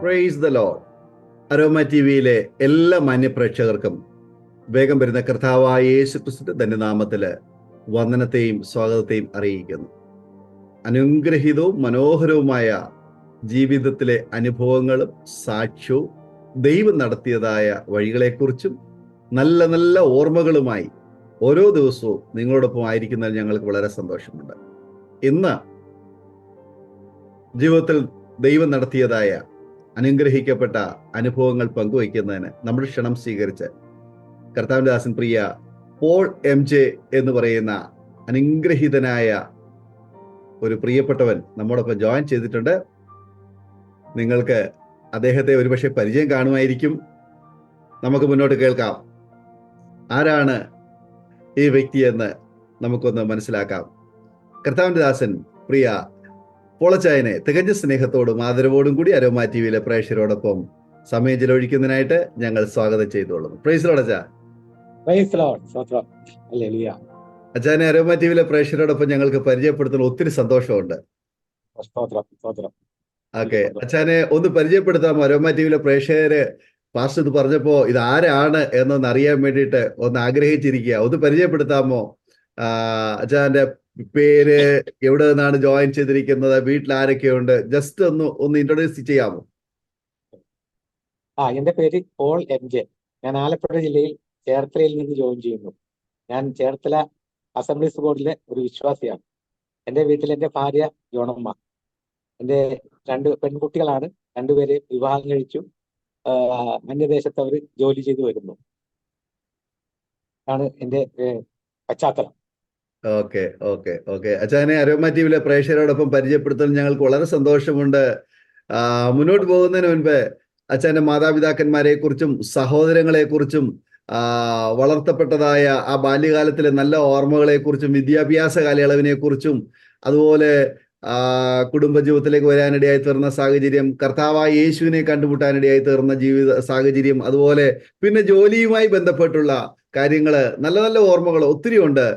Praise the Lord. Aroma T വിയിലെ എല്ലാ മാന്യപ്രേക്ഷകർക്കും വേഗം വരുന്ന കർത്താവായ യേശു ക്രിസ്തുവിന്റെ ധന്യനാമത്തില് വന്ദനത്തെയും സ്വാഗതത്തെയും അറിയിക്കുന്നു. അനുഗ്രഹീതവും മനോഹരവുമായ ജീവിതത്തിലെ അനുഭവങ്ങളും സാക്ഷ്യവും ദൈവം നടത്തിയതായ വഴികളെക്കുറിച്ചും നല്ല നല്ല ഓർമ്മകളുമായി ഓരോ ദിവസവും നിങ്ങളോടൊപ്പം ആയിരിക്കുന്നതിൽ ഞങ്ങൾക്ക് വളരെ സന്തോഷമുണ്ട്. ഇന്ന് ജീവിതത്തിൽ ദൈവം നടത്തിയതായ അനുഗ്രഹിക്കപ്പെട്ട അനുഭവങ്ങൾ പങ്കുവയ്ക്കുന്നതിന് നമ്മുടെ ക്ഷണം സ്വീകരിച്ച് കർത്താവിന്റെ ദാസൻ പ്രിയ പോൾ എം ജെ എന്ന് പറയുന്ന അനുഗ്രഹീതനായ ഒരു പ്രിയപ്പെട്ടവൻ നമ്മോടൊപ്പം ജോയിൻ ചെയ്തിട്ടുണ്ട്. നിങ്ങൾക്ക് അദ്ദേഹത്തെ ഒരുപക്ഷെ പരിചയം കാണുമായിരിക്കും. നമുക്ക് മുന്നോട്ട് കേൾക്കാം. ആരാണ് ഈ വ്യക്തിയെന്ന് നമുക്കൊന്ന് മനസ്സിലാക്കാം. കർത്താവിന്റെ ദാസൻ പ്രിയ പോളച്ചായനെ തികഞ്ഞ സ്നേഹത്തോടും ആദരവോടും കൂടി അരോമ ടി വിയിലെ പ്രേക്ഷകരോടൊപ്പം സമയം ചിലവഴിക്കുന്നതിനായിട്ട് ഞങ്ങൾ സ്വാഗതം ചെയ്തുകൊള്ളുന്നു. പ്രൈസ് ലോർഡ് അച്ഛാ. അച്ഛനെ അരോമ ടി വിയിലെ പ്രേക്ഷകരോടൊപ്പം ഞങ്ങൾക്ക് പരിചയപ്പെടുത്തുന്ന ഒത്തിരി സന്തോഷമുണ്ട്. ഓക്കെ, അച്ഛനെ ഒന്ന് പരിചയപ്പെടുത്താമോ? അരോമ ടി വിയിലെ പ്രേക്ഷകര് പാസ്റ്റർ ഇത് പറഞ്ഞപ്പോ ഇത് ആരാണ് എന്നൊന്ന് അറിയാൻ വേണ്ടിയിട്ട് ഒന്ന് ആഗ്രഹിച്ചിരിക്കുക. ഒന്ന് പരിചയപ്പെടുത്താമോ? അച്ഛന്റെ പേര്, എവിടെ നിന്നാണ് ജോയിൻ ചെയ്തിരിക്കുന്നത്, വീട്ടിൽ ആരൊക്കെയുണ്ട്, ജസ്റ്റ് ഒന്ന് ഇൻട്രൊഡ്യൂസ് ചെയ്യാമോ? എന്റെ പേര് പോൾ എം ജെ. ഞാൻ ആലപ്പുഴ ജില്ലയിൽ ചേർത്തലയിൽ നിന്ന് ജോയിൻ ചെയ്യുന്നു. ഞാൻ ചേർത്തല അസംബ്ലീസ് ബോർഡിലെ ഒരു വിശ്വാസിയാണ്. എൻ്റെ വീട്ടിൽ എൻ്റെ ഭാര്യ ജോണമ്മ, എൻ്റെ 2 പെൺകുട്ടികളാണ്. 2 പേരെ വിവാഹം കഴിച്ചു. അന്യദേശത്ത് അവർ ജോലി ചെയ്തു വരുന്നു. ആണ് എൻ്റെ പശ്ചാത്തലം. ഓക്കെ ഓക്കെ ഓക്കെ അച്ഛനെ അരോമ ടി വിയിലെ പ്രേക്ഷകരോടൊപ്പം പരിചയപ്പെടുത്താൻ ഞങ്ങൾക്ക് വളരെ സന്തോഷമുണ്ട്. മുന്നോട്ട് പോകുന്നതിന് മുൻപ് അച്ഛൻ്റെ മാതാപിതാക്കന്മാരെ കുറിച്ചും സഹോദരങ്ങളെ കുറിച്ചും വളർത്തപ്പെട്ടതായ ആ ബാല്യകാലത്തിലെ നല്ല ഓർമ്മകളെ കുറിച്ചും വിദ്യാഭ്യാസ കാലയളവിനെ കുറിച്ചും അതുപോലെ കുടുംബജീവിതത്തിലേക്ക് വരാനിടയായി തീർന്ന സാഹചര്യം, കർത്താവായ യേശുവിനെ കണ്ടുമുട്ടാനിടയായി തീർന്ന ജീവിത സാഹചര്യം, അതുപോലെ പിന്നെ ജോലിയുമായി ബന്ധപ്പെട്ടുള്ള കാര്യങ്ങള്, നല്ല നല്ല ഓർമ്മകൾ ഒത്തിരി ഉണ്ട്.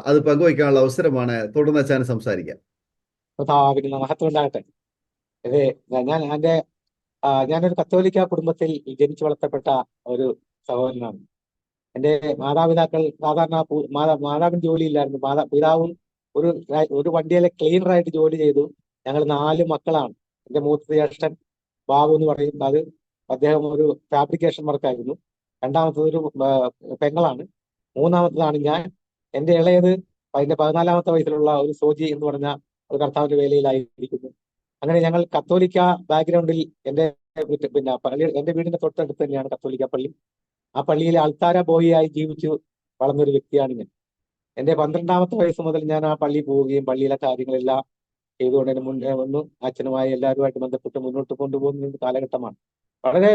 അത് പങ്കുവയ്ക്കാനുള്ള അവസരമാണ്. തുടർന്ന് അച്ഛൻ സംസാരിക്കാം. മഹത്വം ഉണ്ടാകട്ടെ. ഞാനൊരു കത്തോലിക്ക കുടുംബത്തിൽ ജനിച്ചു വളർത്തപ്പെട്ട ഒരു സഹോദരനാണ്. എൻ്റെ മാതാപിതാക്കൾ സാധാരണ മാതാവിന് ജോലിയില്ലായിരുന്നു. പിതാവും ഒരു വണ്ടിയിലെ ക്ലീനറായിട്ട് ജോലി ചെയ്തു. ഞങ്ങൾ 4 മക്കളാണ്. എൻ്റെ മൂത്ത ജ്യേഷ്ഠൻ ബാബു എന്ന് പറയും, അദ്ദേഹം ഒരു ഫാബ്രിക്കേഷൻ വർക്കായിരുന്നു. രണ്ടാമത്തത് ഒരു പെങ്ങളാണ്. മൂന്നാമത്തതാണ് ഞാൻ. എൻ്റെ ഇളയത് അതിന്റെ 14ാമത്തെ വയസ്സിലുള്ള ഒരു സോജി എന്ന് പറഞ്ഞ ഒരു കർത്താവിന്റെ വേലയിലായിരിക്കുന്നു. അങ്ങനെ ഞങ്ങൾ കത്തോലിക്ക ബാക്ക്ഗ്രൗണ്ടിൽ എൻ്റെ വീടിന്റെ തൊട്ടടുത്ത് തന്നെയാണ് കത്തോലിക്ക പള്ളി. ആ പള്ളിയിലെ അൾത്താര ബോയിയായി ജീവിച്ചു വളർന്നൊരു വ്യക്തിയാണ് ഞാൻ. എൻ്റെ 12ാമത്തെ വയസ്സ് മുതൽ ഞാൻ ആ പള്ളിയിൽ പോവുകയും പള്ളിയിലെ കാര്യങ്ങളെല്ലാം ചെയ്തുകൊണ്ട് മുന്നേ വന്നു അച്ഛനുമായി എല്ലാവരുമായിട്ട് ബന്ധപ്പെട്ട് മുന്നോട്ട് കൊണ്ടുപോകുന്ന കാലഘട്ടമാണ്. വളരെ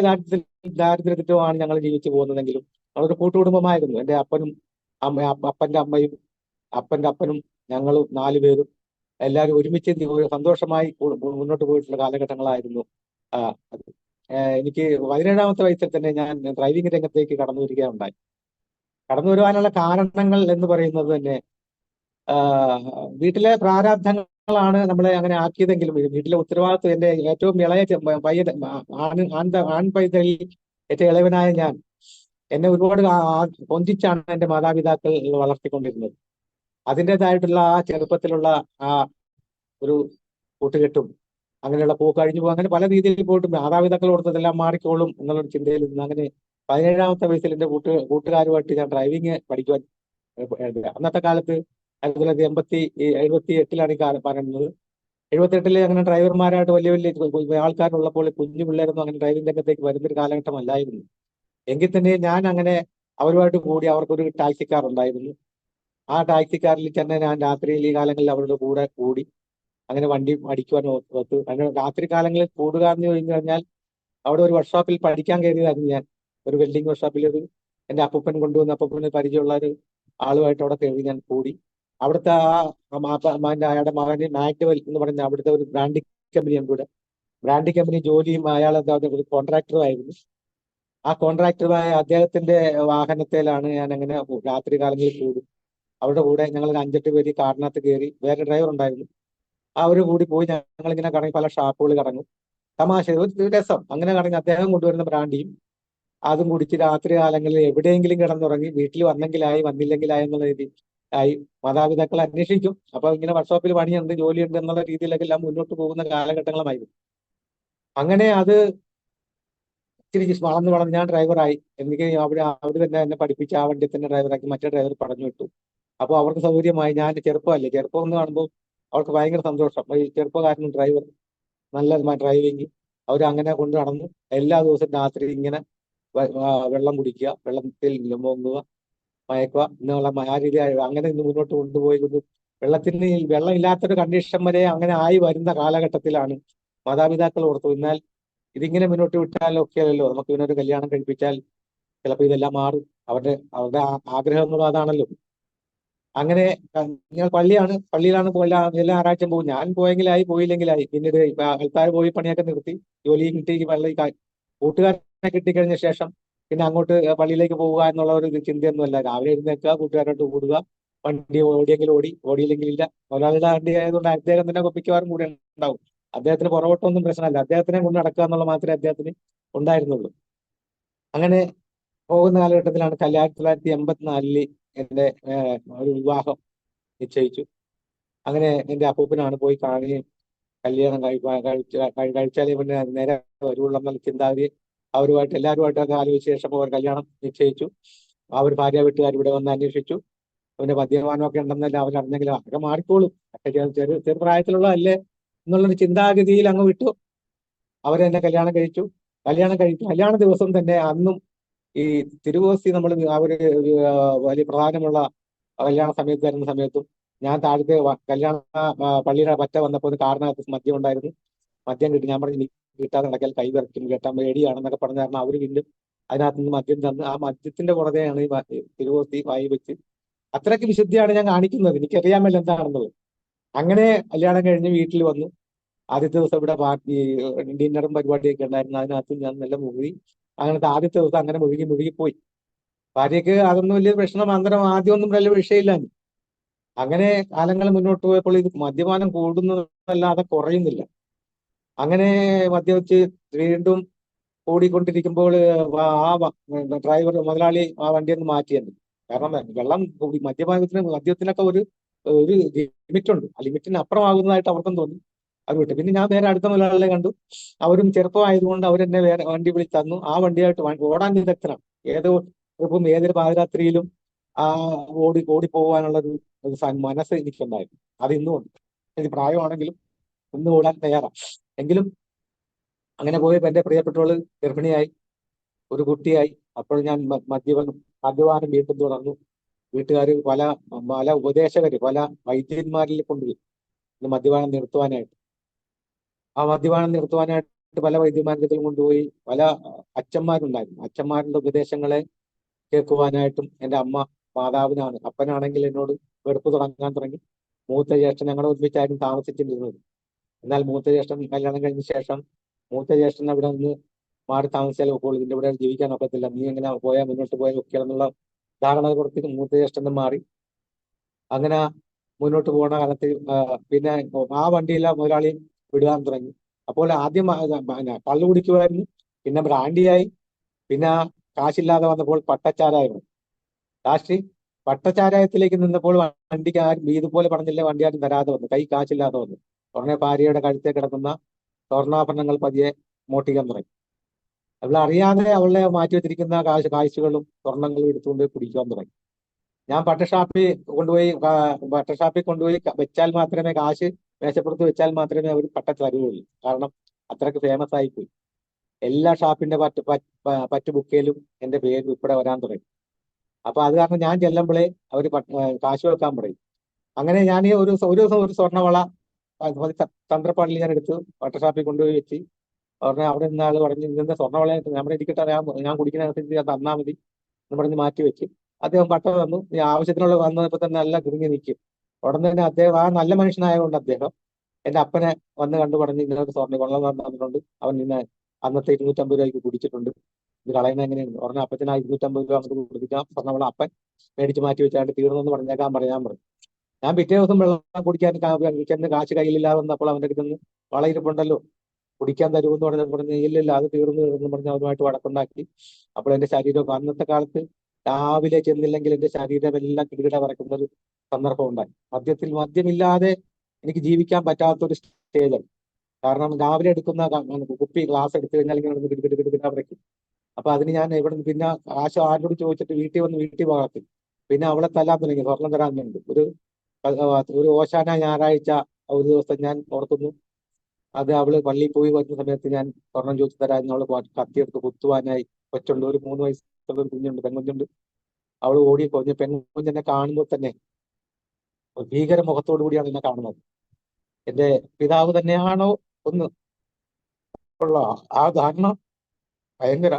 ദാരിദ്ര്യത്തിലുമാണ് ഞങ്ങൾ ജീവിച്ചു പോകുന്നതെങ്കിലും നമ്മളൊരു കൂട്ടുകുടുംബമായിരുന്നു. എൻ്റെ അപ്പനും അപ്പന്റെ അമ്മയും അപ്പന്റെ അപ്പനും ഞങ്ങളും 4 പേരും എല്ലാവരും ഒരുമിച്ച് സന്തോഷമായി മുന്നോട്ട് പോയിട്ടുള്ള കാലഘട്ടങ്ങളായിരുന്നു. എനിക്ക് 17ാമത്തെ വയസ്സിൽ തന്നെ ഞാൻ ഡ്രൈവിംഗ് രംഗത്തേക്ക് കടന്നു വരികയുണ്ടായി. കടന്നു വരുവാനുള്ള കാരണങ്ങൾ എന്ന് പറയുന്നത് തന്നെ വീട്ടിലെ പ്രാരാബ്ധങ്ങളാണ് നമ്മളെ അങ്ങനെ ആക്കിയതെങ്കിലും വീട്ടിലെ ഉത്തരവാദിത്വം, എൻ്റെ ഏറ്റവും ഇളയ ആൺ പൈതലിൽ ഏറ്റവും ഇളവനായ ഞാൻ, എന്നെ ഒരുപാട് പൊന്തിച്ചാണ് എൻ്റെ മാതാപിതാക്കൾ വളർത്തിക്കൊണ്ടിരുന്നത്. അതിൻ്റെതായിട്ടുള്ള ആ ചെറുപ്പത്തിലുള്ള ആ ഒരു കൂട്ടുകെട്ടും അങ്ങനെയുള്ള കഴിഞ്ഞു പോകും. അങ്ങനെ പല രീതിയിൽ പോയിട്ട് മാതാപിതാക്കൾ കൊടുത്തതെല്ലാം മാറിക്കോളും എന്നുള്ളൊരു ചിന്തയിൽ നിന്ന് അങ്ങനെ 17ാമത്തെ വയസ്സിൽ എൻ്റെ കൂട്ടുകാരുമായിട്ട് ഞാൻ ഡ്രൈവിംഗ് പഠിക്കുവാൻ. അന്നത്തെ കാലത്ത് 1978 പറയുന്നത്. 78 അങ്ങനെ ഡ്രൈവർമാരായിട്ട് വലിയ വലിയ ആൾക്കാരുള്ളപ്പോൾ കുഞ്ഞു പിള്ളേരൊന്നും അങ്ങനെ ഡ്രൈവിംഗ് രംഗത്തേക്ക് വരുന്നൊരു കാലഘട്ടമല്ലായിരുന്നു. എങ്കിൽ തന്നെ ഞാൻ അങ്ങനെ അവരുമായിട്ട് കൂടി. അവർക്കൊരു ടാക്സിക്കാർ ഉണ്ടായിരുന്നു. ആ ടാക്സിക്കാരിൽ തന്നെ ഞാൻ രാത്രിയിൽ ഈ കാലങ്ങളിൽ അവരുടെ കൂടെ കൂടി അങ്ങനെ വണ്ടി അടിക്കുവാൻ ഒത്തു. അങ്ങനെ രാത്രി കാലങ്ങളിൽ കൂടുക എന്ന് കഴിഞ്ഞു കഴിഞ്ഞാൽ അവിടെ ഒരു വർക്ക്ഷോപ്പിൽ പഠിക്കാൻ കയറിയതായിരുന്നു ഞാൻ. ഒരു വെൽഡിംഗ് വർക്ക്ഷോപ്പിൽ എൻ്റെ അപ്പൂപ്പൻ കൊണ്ടുവന്ന അപ്പൂപ്പന് പരിചയമുള്ള ഒരു ആളുമായിട്ട് അവിടെ കയറി ഞാൻ കൂടി. അവിടുത്തെ അയാളുടെ മകന് മാക്ഡവൽ എന്ന് പറഞ്ഞ അവിടുത്തെ ഒരു ബ്രാൻഡിംഗ് കമ്പനിയും കൂടെ. ബ്രാൻഡിംഗ് കമ്പനി ജോലിയും അയാൾ ഒരു കോൺട്രാക്ടറുമായിരുന്നു. ആ കോൺട്രാക്ടറുമായ അദ്ദേഹത്തിന്റെ വാഹനത്തിലാണ് ഞാൻ അങ്ങനെ രാത്രി കാലങ്ങളിൽ കൂടും. അവരുടെ കൂടെ ഞങ്ങൾ 5-8 പേര് കാറിനകത്ത് കയറി. വേറെ ഡ്രൈവർ ഉണ്ടായിരുന്നു. അവർ കൂടി പോയി ഞങ്ങളിങ്ങനെ കറങ്ങി പല ഷാപ്പുകൾ കറങ്ങും. തമാശ, ഒരു രസം. അങ്ങനെ കറങ്ങി അദ്ദേഹം കൊണ്ടുവരുന്ന ബ്രാൻഡിയും അതും കുടിച്ച് രാത്രി കാലങ്ങളിൽ എവിടെയെങ്കിലും കിടന്നുറങ്ങി, വീട്ടിൽ വന്നെങ്കിലായി വന്നില്ലെങ്കിലായി എന്നുള്ള രീതി ആയി മാതാപിതാക്കൾ അന്വേഷിക്കും. അപ്പൊ ഇങ്ങനെ വർക്ക്ഷോപ്പിൽ പണിയുണ്ട്, ജോലിയുണ്ട് എന്നുള്ള രീതിയിലൊക്കെ എല്ലാം മുന്നോട്ട് പോകുന്ന കാലഘട്ടങ്ങളുമായിരുന്നു. അങ്ങനെ അത് ഇച്ചിരി വളർന്ന് വളർന്ന് ഞാൻ ഡ്രൈവറായി. എനിക്ക് അവർ തന്നെ എന്നെ പഠിപ്പിച്ച് ആ വണ്ടിയിൽ തന്നെ ഡ്രൈവറാക്കി, മറ്റേ ഡ്രൈവർ പറഞ്ഞു വിട്ടു. അപ്പോൾ അവർക്ക് സൗകര്യമായി. ഞാൻ ചെറുപ്പമല്ലേ, ചെറുപ്പം എന്ന് കാണുമ്പോൾ അവർക്ക് ഭയങ്കര സന്തോഷം. ഈ ചെറുപ്പക്കാരനും ഡ്രൈവർ നല്ല ഡ്രൈവിങ്. അവർ അങ്ങനെ കൊണ്ട് നടന്നു. എല്ലാ ദിവസവും രാത്രി ഇങ്ങനെ വെള്ളം കുടിക്കുക, വെള്ളത്തിൽ മുങ്ങുക, മയക്കുക എന്നുള്ള ആ രീതി അങ്ങനെ ഇന്ന് മുന്നോട്ട് കൊണ്ടുപോയി. വെള്ളം ഇല്ലാത്തൊരു കണ്ടീഷൻ വരെ അങ്ങനെ ആയി വരുന്ന കാലഘട്ടത്തിലാണ് മാതാപിതാക്കൾ ഓർത്തു, എന്നാൽ ഇതിങ്ങനെ മുന്നോട്ട് വിട്ടാൽ ഒക്കെ അല്ലല്ലോ, നമുക്ക് ഇവനൊരു കല്യാണം കഴിപ്പിച്ചാൽ ചിലപ്പോൾ ഇതെല്ലാം മാറും. അവരുടെ ആഗ്രഹം എന്നുള്ളത് അതാണല്ലോ. അങ്ങനെ ഞാൻ പള്ളിയിലാണ് എല്ലാ ഞായറാഴ്ചയും പോകും. ഞാൻ പോയെങ്കിലായി, പോയില്ലെങ്കിലായി. പിന്നീട് ആൾക്കാർ പോയി പണിയൊക്കെ നിർത്തി, ജോലിയും കിട്ടി, കൂട്ടുകാരനെ കിട്ടിക്കഴിഞ്ഞ ശേഷം പിന്നെ അങ്ങോട്ട് പള്ളിയിലേക്ക് പോവുക എന്നുള്ള ഒരു ചിന്തയൊന്നുമല്ല. രാവിലെ എഴുന്നേൽക്കുക, കൂട്ടുകാരോട്ട് കൂടുക, വണ്ടി ഓടിയെങ്കിലും ഓടി, ഓടിയില്ലെങ്കിൽ ഇല്ല. ഒരാളുടെ വണ്ടി ആയതുകൊണ്ട് അദ്ദേഹം തന്നെ മിക്കവാറും കൂടെ ഉണ്ടാവും. അദ്ദേഹത്തിന് പുറകോട്ടൊന്നും പ്രശ്നമല്ല, അദ്ദേഹത്തിനെ കൊണ്ട് നടക്കുക എന്നുള്ള മാത്രമേ അദ്ദേഹത്തിന് ഉണ്ടായിരുന്നുള്ളൂ. അങ്ങനെ പോകുന്ന കാലഘട്ടത്തിലാണ് 1984 എന്റെ ഒരു വിവാഹം നിശ്ചയിച്ചു. അങ്ങനെ എന്റെ അപ്പൂപ്പനാണ് പോയി കാണുകയും കല്യാണം കഴിച്ചാലേ പിന്നെ നേരെ വരുവുള്ള എന്നുള്ള ചിന്താഗതി എല്ലാവരുമായിട്ടൊക്കെ ആലോചിച്ച ശേഷം അവർ കല്യാണം നിശ്ചയിച്ചു. അവർ ഭാര്യ വീട്ടുകാർ ഇവിടെ വന്ന് അന്വേഷിച്ചു. അവന്റെ മദ്യപാനമൊക്കെ ഉണ്ടെന്നല്ല അവരറിഞ്ഞെങ്കിലും അതൊക്കെ മാറിക്കോളും, ചെറുപ്രായത്തിലുള്ളതല്ലേ എന്നുള്ളൊരു ചിന്താഗതിയിൽ അങ്ങ് വിട്ടു. അവരെന്നെ കല്യാണം കഴിച്ചു. കല്യാണ ദിവസം തന്നെ അന്നും ഈ തിരുവോസ്തി നമ്മൾ അവര് വലിയ പ്രധാനമുള്ള കല്യാണ സമയത്ത് വരുന്ന സമയത്തും ഞാൻ താഴത്തെ കല്യാണ പള്ളിയുടെ പറ്റ വന്നപ്പോൾ കാറിനകത്ത് മദ്യം ഉണ്ടായിരുന്നു. മദ്യം കിട്ടി. ഞാൻ പറഞ്ഞു എനിക്ക് കിട്ടാതെ നടക്കൽ കൈ വിറയ്ക്കും, കേട്ടാൻ പേടിയാണെന്നൊക്കെ പറഞ്ഞ കാരണം അവർ വീണ്ടും അതിനകത്ത് നിന്ന് മദ്യം തന്ന് ആ മദ്യത്തിന്റെ പുറകെയാണ് ഈ തിരുവോസ്തി വായി വെച്ച്. അത്രയ്ക്ക് വിശുദ്ധിയാണ് ഞാൻ കാണിക്കുന്നത്, എനിക്കറിയാമല്ലോ എന്താണെന്നുള്ളത്. അങ്ങനെ കല്യാണം കഴിഞ്ഞ് വീട്ടിൽ വന്നു. ആദ്യത്തെ ദിവസം ഇവിടെ പാർട്ടി ഡിന്നറും പരിപാടിയൊക്കെ ഉണ്ടായിരുന്നു. അതിനകത്ത് ഞാൻ നല്ല മുഴുകി. അങ്ങനത്തെ ആദ്യത്തെ ദിവസം അങ്ങനെ മുഴുകിപ്പോയി. ഭാര്യയ്ക്ക് അതൊന്നും വലിയ പ്രശ്നം, അന്തരം ആദ്യമൊന്നും വലിയ വിഷയമില്ല. അങ്ങനെ കാലങ്ങൾ മുന്നോട്ട് പോയപ്പോൾ ഇത് മദ്യപാനം കൂടുന്നതല്ലാതെ കുറയുന്നില്ല. അങ്ങനെ മദ്യവെച്ച് വീണ്ടും ഓടിക്കൊണ്ടിരിക്കുമ്പോൾ ഡ്രൈവർ മുതലാളി ആ വണ്ടിയൊന്ന് മാറ്റിയത്. കാരണം മദ്യത്തിനൊക്കെ ഒരു ലിമിറ്റ് ഉണ്ട്. ആ ലിമിറ്റിന് അപ്പുറമാകുന്നതായിട്ട് അവർക്കും തോന്നി. അത് വിട്ടു. പിന്നെ ഞാൻ വേറെ അടുത്ത മുതലാളികളെ കണ്ടു. അവരും ചെറുപ്പമായതുകൊണ്ട് അവരെന്നെ വേറെ വണ്ടി വിളിച്ച് തന്നു. ആ വണ്ടിയായിട്ട് ഓടാൻ വിദഗ്ധനാണ്. ഇപ്പം ഏതൊരു പാതിരാത്രിയിലും ആ ഓടി പോകാനുള്ള ഒരു മനസ്സ് എനിക്കുണ്ടായിരുന്നു. അത് ഇന്നും ഉണ്ട്. എനിക്ക് പ്രായമാണെങ്കിലും ഇന്ന് ഓടാൻ തയ്യാറാണ്. എങ്കിലും അങ്ങനെ പോയപ്പോൾ എന്റെ പ്രിയപ്പെട്ടവള് ഗർഭിണിയായി, ഒരു കുട്ടിയായി. അപ്പോൾ ഞാൻ മദ്യപാനം വീണ്ടും തുടർന്നു. വീട്ടുകാർ പല ഉപദേശകര്, പല വൈദ്യന്മാരിൽ കൊണ്ടുപോയി ഇത് മദ്യപാനം നിർത്തുവാനായിട്ട്. ആ മദ്യപാനം നിർത്തുവാനായിട്ട് പല വൈദ്യന്മാരുടെ കൊണ്ടുപോയി. പല അച്ഛന്മാരുണ്ടായിരുന്നു. അച്ഛന്മാരുടെ ഉപദേശങ്ങളെ കേൾക്കുവാനായിട്ടും എൻ്റെ അമ്മ മാതാവിനാണ്. അപ്പനാണെങ്കിൽ എന്നോട് വെറുപ്പ് തുടങ്ങാൻ തുടങ്ങി. മൂത്ത ജ്യേഷ്ഠൻ ഞങ്ങളെ ഒരുമിച്ചായിരുന്നു താമസിച്ചിരുന്നത്. എന്നാൽ മൂത്ത ജ്യേഷ്ഠൻ കല്യാണം കഴിഞ്ഞ ശേഷം മൂത്ത ജ്യേഷ്ഠൻ അവിടെ നിന്ന് മാറി താമസിച്ചാൽ ഇപ്പോൾ ഇതിന്റെ ഇവിടെ ജീവിക്കാൻ ഒക്കത്തില്ല, നീ എങ്ങനെ മുന്നോട്ട് പോയാൽ ഒക്കെ എന്നുള്ള ധാരണ കൊടുത്ത് മൂത്ത ജ്യേഷ്ഠനും മാറി. അങ്ങനെ മുന്നോട്ട് പോകുന്ന കാലത്ത് പിന്നെ ആ വണ്ടിയില്ല മുതലാളി വിടുവാൻ തുടങ്ങി. അപ്പോൾ ആദ്യം കള്ളു കുടിക്കുമായിരുന്നു, പിന്നെ ബ്രാൻഡിയായി, പിന്നെ കാശില്ലാതെ വന്നപ്പോൾ പട്ടച്ചാരായിരുന്നു. ലാസ്റ്റ് പട്ടച്ചാരായത്തിലേക്ക് നിന്നപ്പോൾ വണ്ടിക്ക് ആരും ഇതുപോലെ പറഞ്ഞില്ല, വണ്ടി ആരും തരാതെ വന്നു, കൈ കാശില്ലാതെ വന്നു. ഉടനെ ഭാര്യയുടെ കഴുത്തെ കിടക്കുന്ന സ്വർണ്ണാഭരണങ്ങൾ പതിയെ മോട്ടിക്കാൻ തുടങ്ങി. അവൾ അറിയാതെ അവളെ മാറ്റി വെച്ചിരിക്കുന്ന കാശുകളും സ്വർണ്ണങ്ങളും എടുത്തുകൊണ്ട് കുടിക്കാൻ തുടങ്ങി. ഞാൻ പട്ടഷാപ്പിൽ കൊണ്ടുപോയി വെച്ചാൽ മാത്രമേ കാശ് മേശപ്പുറത്ത് വെച്ചാൽ മാത്രമേ അവർ പട്ട തരുകയുള്ളൂ. കാരണം അത്രയ്ക്ക് ഫേമസ് ആയിപ്പോയി. എല്ലാ ഷാപ്പിന്റെ പറ്റ് ബുക്കേലും എന്റെ പേര് ഉൾപ്പെടെ വരാൻ തുടങ്ങി. അപ്പൊ അത് കാരണം ഞാൻ ചെല്ലുമ്പോഴേ അവർ കാശ് വെക്കാൻ പറയും. അങ്ങനെ ഞാൻ ഒരു ദിവസം ഒരു സ്വർണ്ണവള തന്ത്രപ്പാടിൽ ഞാൻ എടുത്ത് പട്ടഷാപ്പിൽ കൊണ്ടുപോയി വെച്ച് അവിടെ നിന്ന ആള് പറഞ്ഞു, ഇതെന്താ സ്വർണ്ണവള? നമ്മുടെ ഇരിക്കട്ടെ, ഞാൻ കുടിക്കുന്നതനുസരിച്ച് ഞാൻ തന്നാൽ മതി എന്ന് പറഞ്ഞ് മാറ്റി വെച്ച് അദ്ദേഹം പട്ട തന്നു. ഈ ആവശ്യത്തിനുള്ള വന്നപ്പോൾ തന്നെ നല്ല കുടുങ്ങി നിൽക്കും. ഉടനെ തന്നെ അദ്ദേഹം ആ നല്ല മനുഷ്യനായതുകൊണ്ട് അദ്ദേഹം എന്റെ അപ്പനെ വന്ന് കണ്ടു പറഞ്ഞ്, ഇങ്ങനൊരു സ്വർണ്ണ തന്നിട്ടുണ്ട്, അവൻ ഇന്ന് അന്നത്തെ 250 രൂപയ്ക്ക് കുടിച്ചിട്ടുണ്ട്, ഇത് കളയുന്നത് എങ്ങനെയാണ്? ഉടനെ അപ്പച്ചന് ആ 250 രൂപ നമുക്ക് കൊടുക്കാം, സ്വർണ്ണവള അപ്പൻ മേടിച്ച് മാറ്റി വെച്ചാണ്ട് തീർന്നെന്ന് പറഞ്ഞേക്കാൻ പറയാൻ പറഞ്ഞു. ഞാൻ പിറ്റേ ദിവസം വെള്ളം കുടിക്കാൻ ചെന്ന് കാശ് കയ്യിലില്ലാതെ വന്നപ്പോൾ അവന്റെ അടുത്ത് നിന്ന് വളയിരിപ്പുണ്ടല്ലോ, കുടിക്കാൻ തരുമെന്ന് പറഞ്ഞ് ഇല്ലില്ല അത് തീർന്നു പറഞ്ഞ് അവരുമായിട്ട് വഴക്കുണ്ടാക്കി. അപ്പോൾ എന്റെ ശരീരം അന്നത്തെ കാലത്ത് രാവിലെ ചെന്നില്ലെങ്കിൽ എന്റെ ശരീരം എല്ലാം കിടുകിട വരക്കുന്ന ഒരു സന്ദർഭം ഉണ്ടായി. മദ്യമില്ലാതെ എനിക്ക് ജീവിക്കാൻ പറ്റാത്തൊരു സ്റ്റേജ്. കാരണം രാവിലെ എടുക്കുന്ന കുപ്പി ഗ്ലാസ് എടുത്തു കഴിഞ്ഞാൽ ഇങ്ങനെ കിടുകിട വരയ്ക്കും. അപ്പൊ അതിന് ഞാൻ ഇവിടെ പിന്നെ ആശ ആരോട് ചോദിച്ചിട്ട് വീട്ടിൽ വളർത്തി. പിന്നെ അവളെ തല്ലാൻ തുടങ്ങി, സ്വർണം തരാൻ വേണ്ടി. ഒരു ഓശാന ഞായറാഴ്ച ഒരു ദിവസം ഞാൻ ഓർക്കുന്നു, അത് അവള് പള്ളിയിൽ പോയി വരുന്ന സമയത്ത് ഞാൻ സ്വർണം ചോദിച്ചു തരാൻ അവള് കത്തിയെടുത്ത് കുത്തുവാനായി. കൊച്ചുണ്ട്, ഒരു 3 വയസ്സുള്ള ഒരു കുഞ്ഞുണ്ട്, പെൺകുഞ്ഞുണ്ട്. അവള് ഓടി കൊഞ്ഞ് പെൺകുഞ്ഞെന്നെ കാണുമ്പോൾ തന്നെ ഒരു ഭീകര മുഖത്തോടു കൂടിയാണ് എന്നെ കാണുന്നത്. എന്റെ പിതാവ് തന്നെയാണോ ഒന്ന് ഉള്ള ആ ധാരണ ഭയങ്കര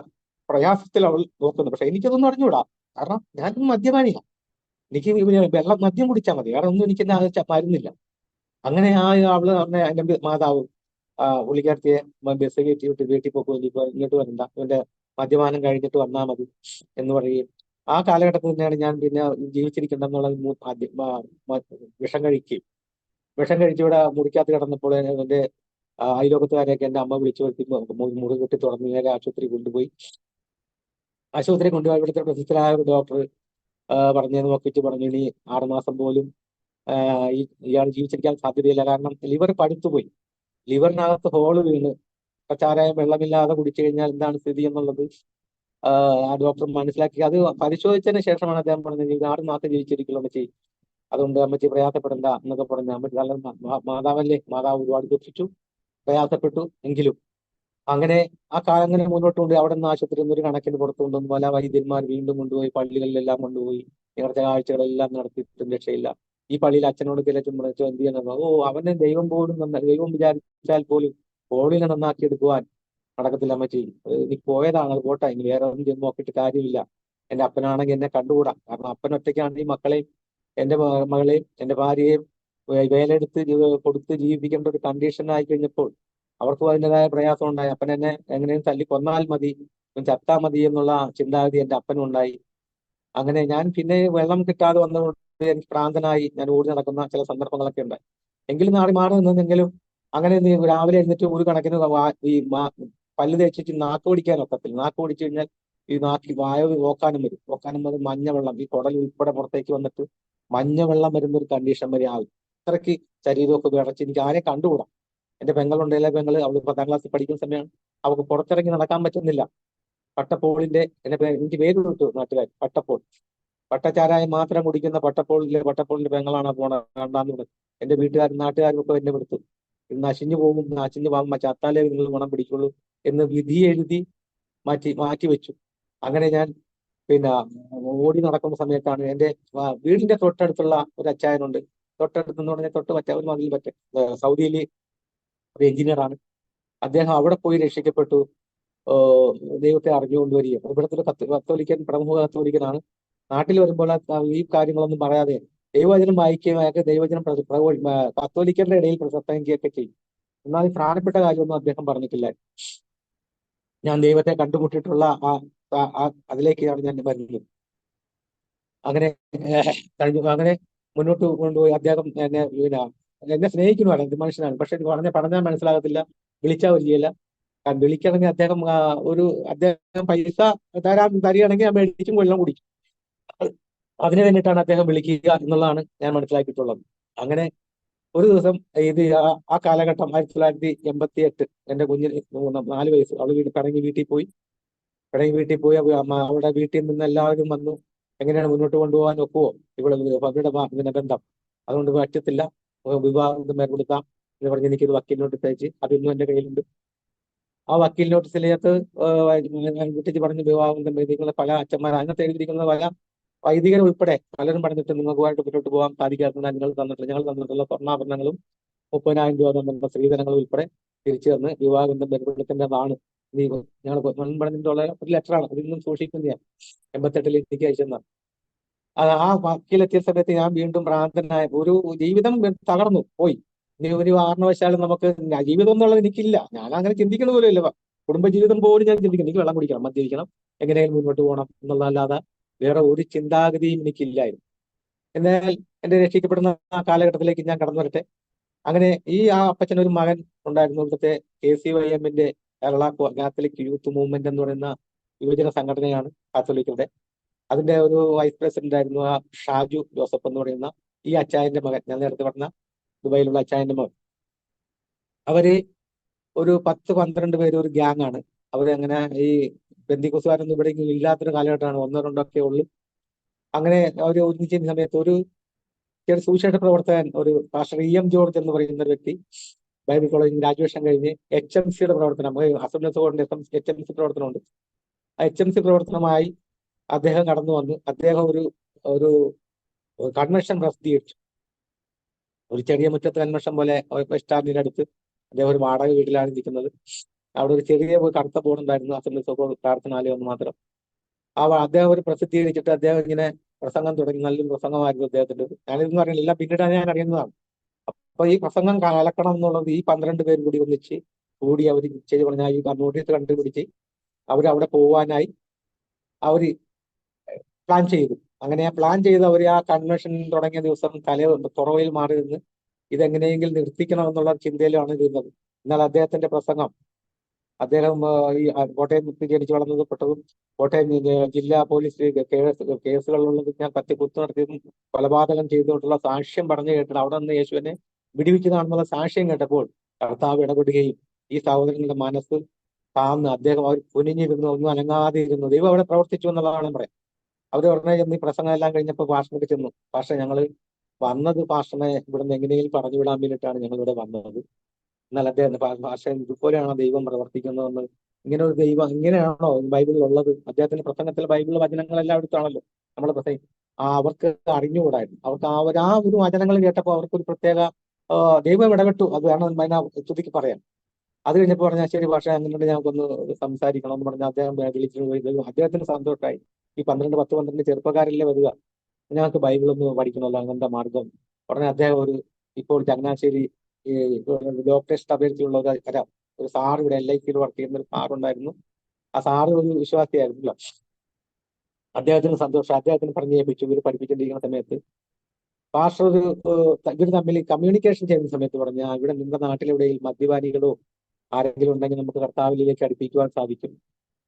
പ്രയാസത്തിൽ അവൾ നോക്കുന്നത്. പക്ഷെ എനിക്കതൊന്നും അറിഞ്ഞൂടാ, കാരണം ഞാൻ മദ്യപാനിയാണ്. എനിക്ക് മദ്യം കുടിച്ചാൽ മതി, കാരണം ഒന്നും എനിക്ക് മരുന്നില്ല. അങ്ങനെ അവള് പറഞ്ഞ എന്റെ മാതാവ് പുള്ളിക്കാരത്തിയെ ബസ് കയറ്റി വിട്ട് വീട്ടിൽ പോകും, ഇങ്ങോട്ട് വരണ്ട, ഇവന്റെ മദ്യപാനം കഴിഞ്ഞിട്ട് വന്നാൽ മതി എന്ന് പറയുകയും. ആ കാലഘട്ടത്തിൽ തന്നെയാണ് ഞാൻ പിന്നെ ജീവിച്ചിരിക്കണ്ടെന്നുള്ളത് വിഷം കഴിക്കുകയും. വിഷം കഴിച്ചിവിടെ മുറിക്കകത്ത് കിടന്നപ്പോൾ എന്റെ അയലോകത്തുകാരെയൊക്കെ എന്റെ അമ്മ വിളിച്ചു വരുത്തി മുറി കെട്ടി തുറന്ന് നേരെ ആശുപത്രി കൊണ്ടുപോയി. ആശുപത്രി കൊണ്ടുപോയി ഇവിടുത്തെ പ്രസിദ്ധരായ ഒരു ഡോക്ടർ പറഞ്ഞു നോക്കിയിട്ട് പറഞ്ഞു, ഇനി 6 മാസം പോലും ഇയാൾ ജീവിച്ചിരിക്കാൻ സാധ്യതയില്ല, കാരണം ലിവർ പഴുത്തുപോയി. ലിവറിനകത്ത് ഹോള് വീണ് ചാരായം വെള്ളമില്ലാതെ കുടിച്ചു കഴിഞ്ഞാൽ എന്താണ് സ്ഥിതി എന്നുള്ളത് ആ ഡോക്ടർ മനസ്സിലാക്കി. അത് പരിശോധിച്ചതിന് ശേഷമാണ് അദ്ദേഹം പറഞ്ഞത്, 6 മാസം ജീവിച്ചിരിക്കുള്ളൂ അമ്മച്ചി, അതുകൊണ്ട് അമ്മച്ചി പ്രയാസപ്പെടണ്ട എന്നൊക്കെ പറഞ്ഞ. അമ്മച്ചി നല്ല മാതാവല്ലേ, മാതാവ് ഒരുപാട് ദുഃഖിച്ചു, പ്രയാസപ്പെട്ടു. എങ്കിലും അങ്ങനെ ആ കാലം അങ്ങനെ മുന്നോട്ട് കൊണ്ട് അവിടെ നിന്ന് ആശുപത്രിയിൽ നിന്ന് ഒരു കണക്കിന് പുറത്തു കൊണ്ടുവന്നു. പല വൈദ്യന്മാർ വീണ്ടും കൊണ്ടുപോയി, പള്ളികളിലെല്ലാം കൊണ്ടുപോയി, നേർച്ച കാഴ്ചകളെല്ലാം നടത്തിയിട്ടും രക്ഷയില്ല. ഈ പള്ളിയിൽ അച്ഛനോട് തിരച്ചും വിളിച്ചു എന്ത് ചെയ്യണം, അവനെ ദൈവം വിചാരിച്ചാൽ പോലും കോളിനെ നന്നാക്കി എടുക്കുവാൻ നടക്കത്തില്ല അമ്മച്ചി, നീ പോയതാണ്, അത് പോട്ടെ, ഇനി വേറെ ഒന്നും ചെന്ന് നോക്കിയിട്ട് കാര്യമില്ല. എന്റെ അപ്പനാണെങ്കിൽ എന്നെ കണ്ടുകൂടാ, കാരണം അപ്പൻ ഒറ്റയ്ക്കാണ് ഈ മക്കളെയും എന്റെ മകളെയും എന്റെ ഭാര്യയെയും വേലെടുത്ത് കൊടുത്ത് ജീവിപ്പിക്കേണ്ട ഒരു കണ്ടീഷൻ ആയി കഴിഞ്ഞപ്പോൾ അവർക്കും അതിൻ്റെതായ പ്രയാസം ഉണ്ടായി. അപ്പൻ എന്നെ എങ്ങനെയും തല്ലി കൊന്നാൽ മതി, ചത്താ മതി എന്നുള്ള ചിന്താഗതി എന്റെ അപ്പനും ഉണ്ടായി. അങ്ങനെ ഞാൻ പിന്നെ വെള്ളം കിട്ടാതെ വന്നുകൊണ്ട് എനിക്ക് ഭ്രാന്തനായി ഞാൻ ഓടി നടക്കുന്ന ചില സന്ദർഭങ്ങളൊക്കെ ഉണ്ടായി. എങ്കിലും നാളെ മാറി നിന്നെങ്കിലും അങ്ങനെ രാവിലെ എഴുന്നിട്ട് ഒരു കണക്കിന് പല്ല് തേച്ചിട്ട് നാക്ക് പിടിക്കാൻ ഒക്കത്തില്ല. നാക്ക് പിടിച്ചു കഴിഞ്ഞാൽ ഈ വായ ഓക്കാനും വരും. മഞ്ഞവെള്ളം ഈ കുടൽ ഉൾപ്പെടെ പുറത്തേക്ക് വന്നിട്ട് മഞ്ഞവെള്ളം വരുന്ന ഒരു കണ്ടീഷൻ വരെ ആവും. അത്രയ്ക്ക് ശരീരമൊക്കെ വിറച്ച് എനിക്ക് ആരെ കണ്ടുകൂടാ. എന്റെ പെങ്ങളുണ്ടല്ലേ, അവള് 10ാം ക്ലാസ്സിൽ പഠിക്കുന്ന സമയമാണ്. അവൾക്ക് പുറത്തിറങ്ങി നടക്കാൻ പറ്റുന്നില്ല. പട്ടപ്പോളിന്റെ എനിക്ക് പേര് കിട്ടു നാട്ടുകാർ, പട്ടപ്പോൾ, പട്ടച്ചാരായം മാത്രം കുടിക്കുന്ന പട്ടപ്പോളിന്റെ പെങ്ങളാണ് കണ്ടാന്ന് പറഞ്ഞു. എന്റെ വീട്ടുകാരും നാട്ടുകാരും ഒക്കെ എന്നെ വിടുത്തു. നശിഞ്ഞു പോകും ചത്താലേ നിങ്ങൾ ഗുണം പിടിക്കുള്ളൂ എന്ന് വിധി എഴുതി മാറ്റി വെച്ചു. അങ്ങനെ ഞാൻ പിന്നെ ഓടി നടക്കുന്ന സമയത്താണ് എന്റെ വീടിന്റെ തൊട്ടടുത്തുള്ള ഒരു അച്ചായനുണ്ട്. തൊട്ടടുത്തെന്ന് പറഞ്ഞാൽ ഒരു മതിൽ പറ്റേ സൗദിയിൽ ഒരു എഞ്ചിനീയറാണ് അദ്ദേഹം. അവിടെ പോയി രക്ഷിക്കപ്പെട്ടു, ദൈവത്തെ അറിഞ്ഞുകൊണ്ടുവരികയും. ഇവിടുത്തെ ഒരു കത്തോലിക്കൻ, പ്രമുഖ കത്തോലിക്കനാണ്. നാട്ടിൽ വരുമ്പോൾ ഈ കാര്യങ്ങളൊന്നും പറയാതെ ദൈവവചനം വായിക്കുകയും അയാൾക്ക് ദൈവവചനം കത്തോലിക്കരുടെ ഇടയിൽ പ്രസംഗിക്കുകയൊക്കെ ചെയ്യും. എന്നാൽ പ്രധാനപ്പെട്ട കാര്യമൊന്നും അദ്ദേഹം പറഞ്ഞിട്ടില്ല. ഞാൻ ദൈവത്തെ കണ്ടുമുട്ടിയിട്ടുള്ള അതിലേക്കാണ് ഞാൻ വരുന്നത്. അങ്ങനെ അങ്ങനെ മുന്നോട്ട് കൊണ്ടുപോയി അദ്ദേഹം എന്നെ സ്നേഹിക്കുന്നതാണ്, എന്ത് മനുഷ്യനാണ്. പക്ഷെ പറഞ്ഞാൽ മനസ്സിലാകത്തില്ല, വിളിച്ചാൽ വരികയില്ല. വിളിക്കണമെങ്കിൽ അദ്ദേഹം പൈസ തരികയാണെങ്കിൽ ഞാൻ മേടിച്ചും വെള്ളം കുടിക്കും. അതിന് വേണ്ടിയിട്ടാണ് അദ്ദേഹം വിളിക്കുക എന്നുള്ളതാണ് ഞാൻ മനസ്സിലാക്കിയിട്ടുള്ളത്. അങ്ങനെ ഒരു ദിവസം ആ കാലഘട്ടം 1988, എന്റെ കുഞ്ഞിന് 4 വയസ്സ്. അവള് പിണങ്ങി വീട്ടിൽ പോയി. അവളുടെ വീട്ടിൽ നിന്ന് എല്ലാവരും വന്നു, എങ്ങനെയാണ് മുന്നോട്ട് കൊണ്ടുപോകാൻ ഒക്കുവോ അവരുടെ ബന്ധം, അതുകൊണ്ട് പറ്റത്തില്ല, വിവാഹം ഏർപ്പെടുത്താം എന്ന് പറഞ്ഞ് എനിക്കൊരു വക്കീൽ നോട്ടീസ് അയച്ച്. അതൊന്നും എന്റെ കയ്യിലുണ്ട്. ആ വക്കീൽ നോട്ടീസിലേക്ക് വീട്ടിൽ പറഞ്ഞ് വിവാഹം നിങ്ങളെ പല അച്ഛന്മാർ അതിനകത്ത് എഴുതിയിരിക്കുന്ന പല വൈദികർ ഉൾപ്പെടെ പലരും പറഞ്ഞിട്ട് നിങ്ങൾക്കുമായിട്ട് മുന്നോട്ട് പോകാൻ സാധിക്കാത്തതിനാൽ ഞങ്ങൾ തന്നിട്ടുള്ള സ്വർണ്ണാഭരണങ്ങളും 30,000 രൂപ തന്നിട്ടുള്ള സ്ത്രീധനങ്ങളും ഉൾപ്പെടെ തിരിച്ചു തന്ന് വിവാഹബന്ധം ഏർപ്പെടുത്തേണ്ടതാണ്. ഞങ്ങൾ പറഞ്ഞിട്ടുള്ള ഒരു ലെറ്ററാണ്, അതിന്നും സൂക്ഷിക്കുന്നതാണ്. 88 എനിക്ക് അയച്ചെന്നാണ്. ആ വക്കീലെത്തിയ സമയത്ത് ഞാൻ വീണ്ടും ഭ്രാന്തനായ ഒരു ജീവിതം തകർന്നു പോയി. ഇനി ഒരു കാരണവശാലും നമുക്ക് ജീവിതം എന്നുള്ളത് എനിക്കില്ല. ഞാൻ അങ്ങനെ ചിന്തിക്കുന്ന പോലും ഇല്ല. കുടുംബജീവിതം പോലും ഞാൻ ചിന്തിക്കുന്നു. എനിക്ക് വെള്ളം കുടിക്കണം, മദ്യപിക്കണം, എങ്ങനെയും മുന്നോട്ട് പോകണം എന്നുള്ളതല്ലാതെ വേറെ ഒരു ചിന്താഗതിയും എനിക്കില്ലായിരുന്നു. എന്നാൽ എന്റെ രക്ഷിക്കപ്പെടുന്ന ആ കാലഘട്ടത്തിലേക്ക് ഞാൻ കടന്നു വരട്ടെ. അങ്ങനെ ആ അപ്പച്ചന് ഒരു മകൻ ഉണ്ടായിരുന്നു. ഇവിടുത്തെ KCYM-ന്റെ കേരള കാത്തലിക് യൂത്ത് മൂവ്മെന്റ് എന്ന് പറയുന്ന യുവജന സംഘടനയാണ് കാത്തോലിക്കരുടെ. അതിന്റെ ഒരു വൈസ് പ്രസിഡന്റ് ആയിരുന്നു ആ ഷാജു ജോസഫ് എന്ന് പറയുന്ന ഈ അച്ചായന്റെ മകൻ, ഞാൻ നേരത്തെ പറഞ്ഞ ദുബായിലുള്ള അച്ചായന്റെ മകൻ. അവര് ഒരു 10-12 പേര് ഒരു ഗ്യാങ് ആണ്. അവരങ്ങനെ ഈ ബന്ദിക്കോസുകാരൊന്നും ഇവിടെ ഇല്ലാത്തൊരു കാലഘട്ടമാണ്, ഒന്നോ രണ്ടോ ഒക്കെ ഉള്ളു. അങ്ങനെ അവർ ഒന്നിച്ചിരുന്ന സമയത്ത് ഒരു ചെറിയ സുവിശേഷ പ്രവർത്തകൻ, ഒരു പാസ്റ്റർ EM ജോർജ് എന്ന് പറയുന്ന ഒരു വ്യക്തി, ബൈബിൾ കോളേജിൽ ഗ്രാജുവേഷൻ കഴിഞ്ഞ് HMCയുടെ പ്രവർത്തനം, അസംബ്ലീസ് ഓഫ് ഗോഡിന്റെ HMC പ്രവർത്തനമുണ്ട്. ആ HMC പ്രവർത്തനമായി അദ്ദേഹം കടന്നു വന്ന് അദ്ദേഹം ഒരു ഒരു കൺവെൻഷൻ പ്രസിദ്ധീകരിച്ചു. ഒരു ചെറിയ മുറ്റത്ത് കൺവെൻഷൻ പോലെ ബസ് സ്റ്റാൻഡിന്റെ അടുത്ത് അദ്ദേഹം ഒരു വാടക വീട്ടിലാണ് ഇരിക്കുന്നത്. അവിടെ ഒരു ചെറിയ കറുത്ത ബോർഡ് ഉണ്ടായിരുന്നു, അസംബ്ലീസ് ഓഫ് ഗോഡ് പ്രാർത്ഥനാലയം എന്ന് മാത്രം. അദ്ദേഹം ഒരു പ്രസിദ്ധീകരിച്ചിട്ട് അദ്ദേഹം ഇങ്ങനെ പ്രസംഗം തുടങ്ങി. നല്ലൊരു പ്രസംഗമായിരുന്നു അദ്ദേഹത്തിന്റെ. ഞാനിതൊന്നും അറിയില്ല, പിന്നീടാണ് ഞാൻ അറിയുന്നതാണ്. അപ്പൊ ഈ പ്രസംഗം കലക്കണം എന്നുള്ളത് ഈ 12 പേര് കൂടി ഒന്നിച്ച് കൂടി അവർ ചെയ്ത് പറഞ്ഞാൽ ഈ നോട്ടീസ് കണ്ടുപിടിച്ച് അവരവിടെ പോവാനായി അവര് പ്ലാൻ ചെയ്തു. അങ്ങനെ പ്ലാൻ ചെയ്ത് അവർ ആ കൺവെൻഷൻ തുടങ്ങിയ ദിവസം തുറവയിൽ മാറി നിന്ന് ഇതെങ്ങനെയെങ്കിലും നിർത്തിക്കണം എന്നുള്ള ചിന്തയിലാണ് ഇരുന്നത്. എന്നാൽ അദ്ദേഹത്തിന്റെ പ്രസംഗം, അദ്ദേഹം ഈ കോട്ടയം ജനിച്ചു വളർന്നപ്പെട്ടതും കോട്ടയം ജില്ലാ പോലീസ് കേസുകളുള്ളത് ഞാൻ കുത്തു നടത്തിയതും കൊലപാതകം ചെയ്തുകൊണ്ടുള്ള സാക്ഷ്യം പറഞ്ഞു കേട്ടിട്ട് അവിടെ നിന്ന് യേശുവിനെ വിടിവിച്ചതാണെന്നുള്ള സാക്ഷ്യം കേട്ടപ്പോൾ കർത്താവ് ഇടപെടുകയും ഈ സഹോദരങ്ങളുടെ മനസ്സ് താന്ന് അദ്ദേഹം അവർ കുനിഞ്ഞിരുന്നു, ഒന്നും അനങ്ങാതെ ഇരുന്നു. ദൈവം അവിടെ പ്രവർത്തിച്ചു എന്നുള്ളതാണ് പറയാം. അവർ ഉടനെ ചെന്ന് ഈ പ്രസംഗം എല്ലാം കഴിഞ്ഞപ്പോൾ പാസ്റ്റർക്ക് ചെന്നു, പാസ്റ്റർ ഞങ്ങൾ വന്നത് പാസ്റ്ററിനെ ഇവിടുന്ന് എങ്ങനെയും പറഞ്ഞു വിടാൻ വേണ്ടിയിട്ടാണ് ഞങ്ങൾ ഇവിടെ വന്നത്. എന്നാൽ അദ്ദേഹം പാസ്റ്റർ ഇതുപോലെയാണോ ദൈവം പ്രവർത്തിക്കുന്നതെന്ന്, ഇങ്ങനെ ഒരു ദൈവം ഇങ്ങനെയാണോ ബൈബിളിൽ ഉള്ളത്? അദ്ദേഹത്തിന്റെ പ്രസംഗത്തിൽ ബൈബിളിലെ വചനങ്ങളെല്ലാം എടുത്താണല്ലോ നമ്മൾ പ്രസംഗം. അവർക്ക് അറിഞ്ഞുകൂടായിരുന്നു. അവർക്ക് ആ ഒരു വചനങ്ങൾ കേട്ടപ്പോൾ അവർക്കൊരു പ്രത്യേക ദൈവം ഇടപെട്ടു. അത് വേണം ചുരുക്കി പറയാം. അത് കഴിഞ്ഞപ്പോൾ പറഞ്ഞാൽ ശരി ഭാഷ അങ്ങനെയുണ്ട്, ഞങ്ങൾക്കൊന്ന് സംസാരിക്കണം എന്ന് പറഞ്ഞാൽ അദ്ദേഹം വിളിച്ചു പോയി. അദ്ദേഹത്തിന് സന്തോഷമായി. ഈ 10-12 ചെറുപ്പക്കാരല്ലേ വരിക, ഞങ്ങൾക്ക് ബൈബിളൊന്ന് പഠിക്കണമല്ലോ, അങ്ങനത്തെ മാർഗം. ഉടനെ അദ്ദേഹം ഇപ്പോൾ ചങ്ങനാശ്ശേരി ഈ ഡോക്ടറേറ്റ് അപേക്ഷയുള്ള ഒരു സാർ, ഇവിടെ LIC-യിൽ വർക്ക് ചെയ്യുന്ന ഒരു സാറുണ്ടായിരുന്നു. ആ സാറ് ഒരു വിശ്വാസിയായിരുന്നല്ലോ. അദ്ദേഹത്തിന് സന്തോഷം. അദ്ദേഹത്തിന് പറഞ്ഞു ഏൽപ്പിച്ചു. ഇവർ പഠിപ്പിച്ചിരിക്കുന്ന സമയത്ത് പാസ്റ്റർ ഇവർ തമ്മിൽ കമ്മ്യൂണിക്കേഷൻ ചെയ്യുന്ന സമയത്ത് പറഞ്ഞ, ഇവിടെ നിങ്ങളുടെ നാട്ടിലെവിടെയും മദ്യപാനികളോ ആരെങ്കിലും ഉണ്ടെങ്കിൽ നമുക്ക് കർത്താവിലേക്ക് അടുപ്പിക്കുവാൻ സാധിക്കും.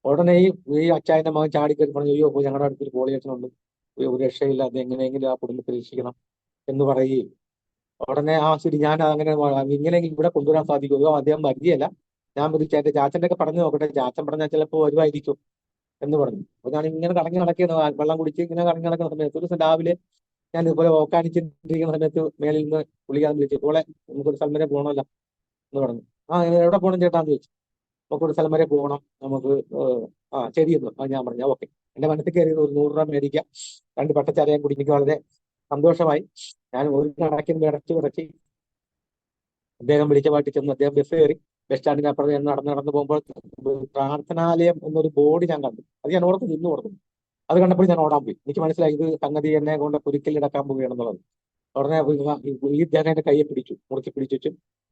ഉടനെ ഈ അച്ചായന്റെ മകൻ ചാടിക്കറി പറഞ്ഞു, അയ്യോ ഞങ്ങളുടെ അടുത്തൊരു പോളിയേഷനുണ്ട്, ഒരു രക്ഷയില്ല, അത് എങ്ങനെയെങ്കിലും ആ കുടുംബത്തെ രക്ഷിക്കണം എന്ന് പറയുകയും ഉടനെ ശരി ഞാൻ അങ്ങനെ ഇങ്ങനെയെങ്കിലും ഇവിടെ കൊണ്ടുവരാൻ സാധിക്കുമോ? അദ്ദേഹം വരികയല്ല, ഞാൻ ഒരു ചാച്ചന്റെ ഒക്കെ പറഞ്ഞു നോക്കട്ടെ, ചാച്ചൻ പറഞ്ഞാൽ ചിലപ്പോൾ വരുമായിരിക്കും എന്ന് പറഞ്ഞു. അപ്പൊ ഞാൻ ഇങ്ങനെ കറങ്ങി നടക്കുന്ന, വെള്ളം കുടിച്ച് ഇങ്ങനെ കറങ്ങി നടക്കുന്ന സമയത്ത് ഒരു ദിവസം രാവിലെ ഞാൻ ഇതുപോലെ ഓക്കാനിച്ചിരിക്കുന്ന സമയത്ത് മേലിൽ നിന്ന് പുള്ളിക്കാൻ വിളിച്ചു, പോലെ നമുക്കൊരു സ്ഥലം വരെ പോകണമല്ലോ എന്ന് പറഞ്ഞു. എവിടെ പോകണം ചേട്ടാന്ന് ചോദിച്ചു. നമുക്കൊരു സ്ഥലം വരെ പോകണം, നമുക്ക് ശരിയെന്നു ഞാൻ പറഞ്ഞു. ഓക്കെ. എന്റെ മനസ്സിൽ കയറി ഒരു 100 രൂപ മേടിക്കാം, 2 പട്ടച്ചാരയും കൂടി. എനിക്ക് വളരെ സന്തോഷമായി. ഞാൻ ഒരു കണക്കിന് വിടച്ച് അദ്ദേഹം വിളിച്ച പാട്ടി ചെന്ന് അദ്ദേഹം ബസ് കയറി ബസ് സ്റ്റാൻഡിന് അപ്പുറത്ത് ഞാൻ നടന്ന് പോകുമ്പോൾ പ്രാർത്ഥനാലയം എന്നൊരു ബോർഡ് ഞാൻ കണ്ടു. അത് ഞാൻ ഓർത്ത് നിന്ന് ഓർത്തു. അത് കണ്ടപ്പോൾ ഞാൻ ഓടാൻ പോയി. എനിക്ക് മനസ്സിലായി ഇത് സംഗതി എന്നെ കൊണ്ട് കുരുക്കിലിടക്കാൻ പോവുകയാണെന്നുള്ളത്. ഉടനെ ഈ ഇദ്ദേഹം എന്റെ കയ്യെ മുറുക്കി പിടിച്ചു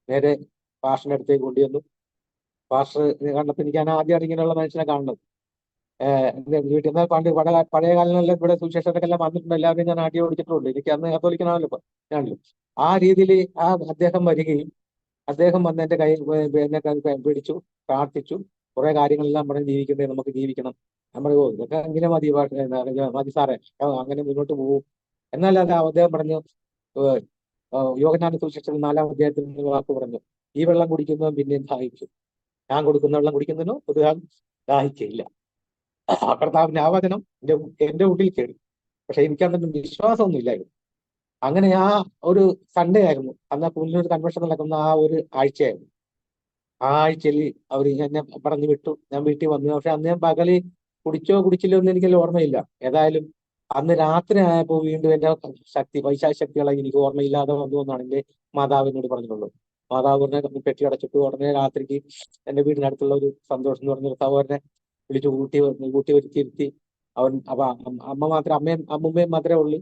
നേരെ പാസ്റ്ററിന്റെ അടുത്തേക്ക് കൊണ്ടുവന്നു. പാസ്റ്റർ കണ്ടപ്പോൾ എനിക്ക് ഞാൻ ആദ്യമായിട്ട് ഇങ്ങനെയുള്ള മനുഷ്യനെ കാണുന്നത്. വീട്ടിൽ നിന്ന് പഴയ കാലങ്ങളിലും ഇവിടെ സുവിശേഷത്തിലെല്ലാം വന്നിട്ടുണ്ട്, എല്ലാവരെയും ഞാൻ ആട്ടി ഓടിച്ചിട്ടുണ്ട്. എനിക്ക് അന്ന് കത്തോലിക്കനാണല്ലോ ഇപ്പൊ ഞാനല്ലോ. ആ രീതിയിൽ അദ്ദേഹം വരികയും അദ്ദേഹം വന്ന് എന്റെ എന്നെ പിടിച്ചു, പ്രാർത്ഥിച്ചു, കുറെ കാര്യങ്ങളെല്ലാം പറഞ്ഞ് ജീവിക്കണ്ടേ, നമുക്ക് ജീവിക്കണം. നമ്മൾ ഇതൊക്കെ ഇങ്ങനെ മതി സാറേ, അങ്ങനെ മുന്നോട്ട് പോകും. എന്നാൽ അദ്ദേഹം പറഞ്ഞു, യോഹന്നാന്റെ സുവിശേഷത്തിൽ 4-ാം അധ്യായത്തിൽ വാക്ക് പറഞ്ഞു, ഈ വെള്ളം കുടിക്കുന്നവൻ പിന്നെയും ദാഹിക്കും, ഞാൻ കൊടുക്കുന്ന വെള്ളം കുടിക്കുന്നതിനോ ഒരു ദാഹിക്കയില്ല. കർത്താവിന്റെ ആ വചനം എന്റെ ഉള്ളിൽ കയറി. പക്ഷെ എനിക്കതൊന്നും വിശ്വാസമൊന്നും ഇല്ലായിരുന്നു. അങ്ങനെ ഒരു സൺഡേ ആയിരുന്നു അന്ന് പുല്ലൂർ കൺവെൻഷൻ നടക്കുന്ന ഒരു ആഴ്ചയായിരുന്നു. ആ ആഴ്ചയിൽ അവർ എന്നെ പറഞ്ഞു വിട്ടു. ഞാൻ വീട്ടിൽ വന്നു. പക്ഷെ അന്ന് ഞാൻ പകല് കുടിച്ചോ കുടിച്ചില്ലോ എന്ന് എനിക്ക് ഓർമ്മയില്ല. ഏതായാലും അന്ന് രാത്രി ആയപ്പോൾ വീണ്ടും എന്റെ പൈശാച ശക്തികളെ എനിക്ക് ഓർമ്മയില്ലാതെ വന്നു എന്നാണ് എന്റെ മാതാവിനോട് പറഞ്ഞിട്ടുള്ളത്. മാതാവ് പറഞ്ഞ പെട്ടി അടച്ചിട്ട് ഉടനെ രാത്രിക്ക് എന്റെ വീടിനടുത്തുള്ള ഒരു സന്തോഷം എന്ന് പറഞ്ഞൊരു സഹോദരനെ വിളിച്ച് കൂട്ടി വരുത്തിയിരുത്തി. അമ്മ മാത്രം, അമ്മുമ്മയും മാത്രമേ ഉള്ളൂ,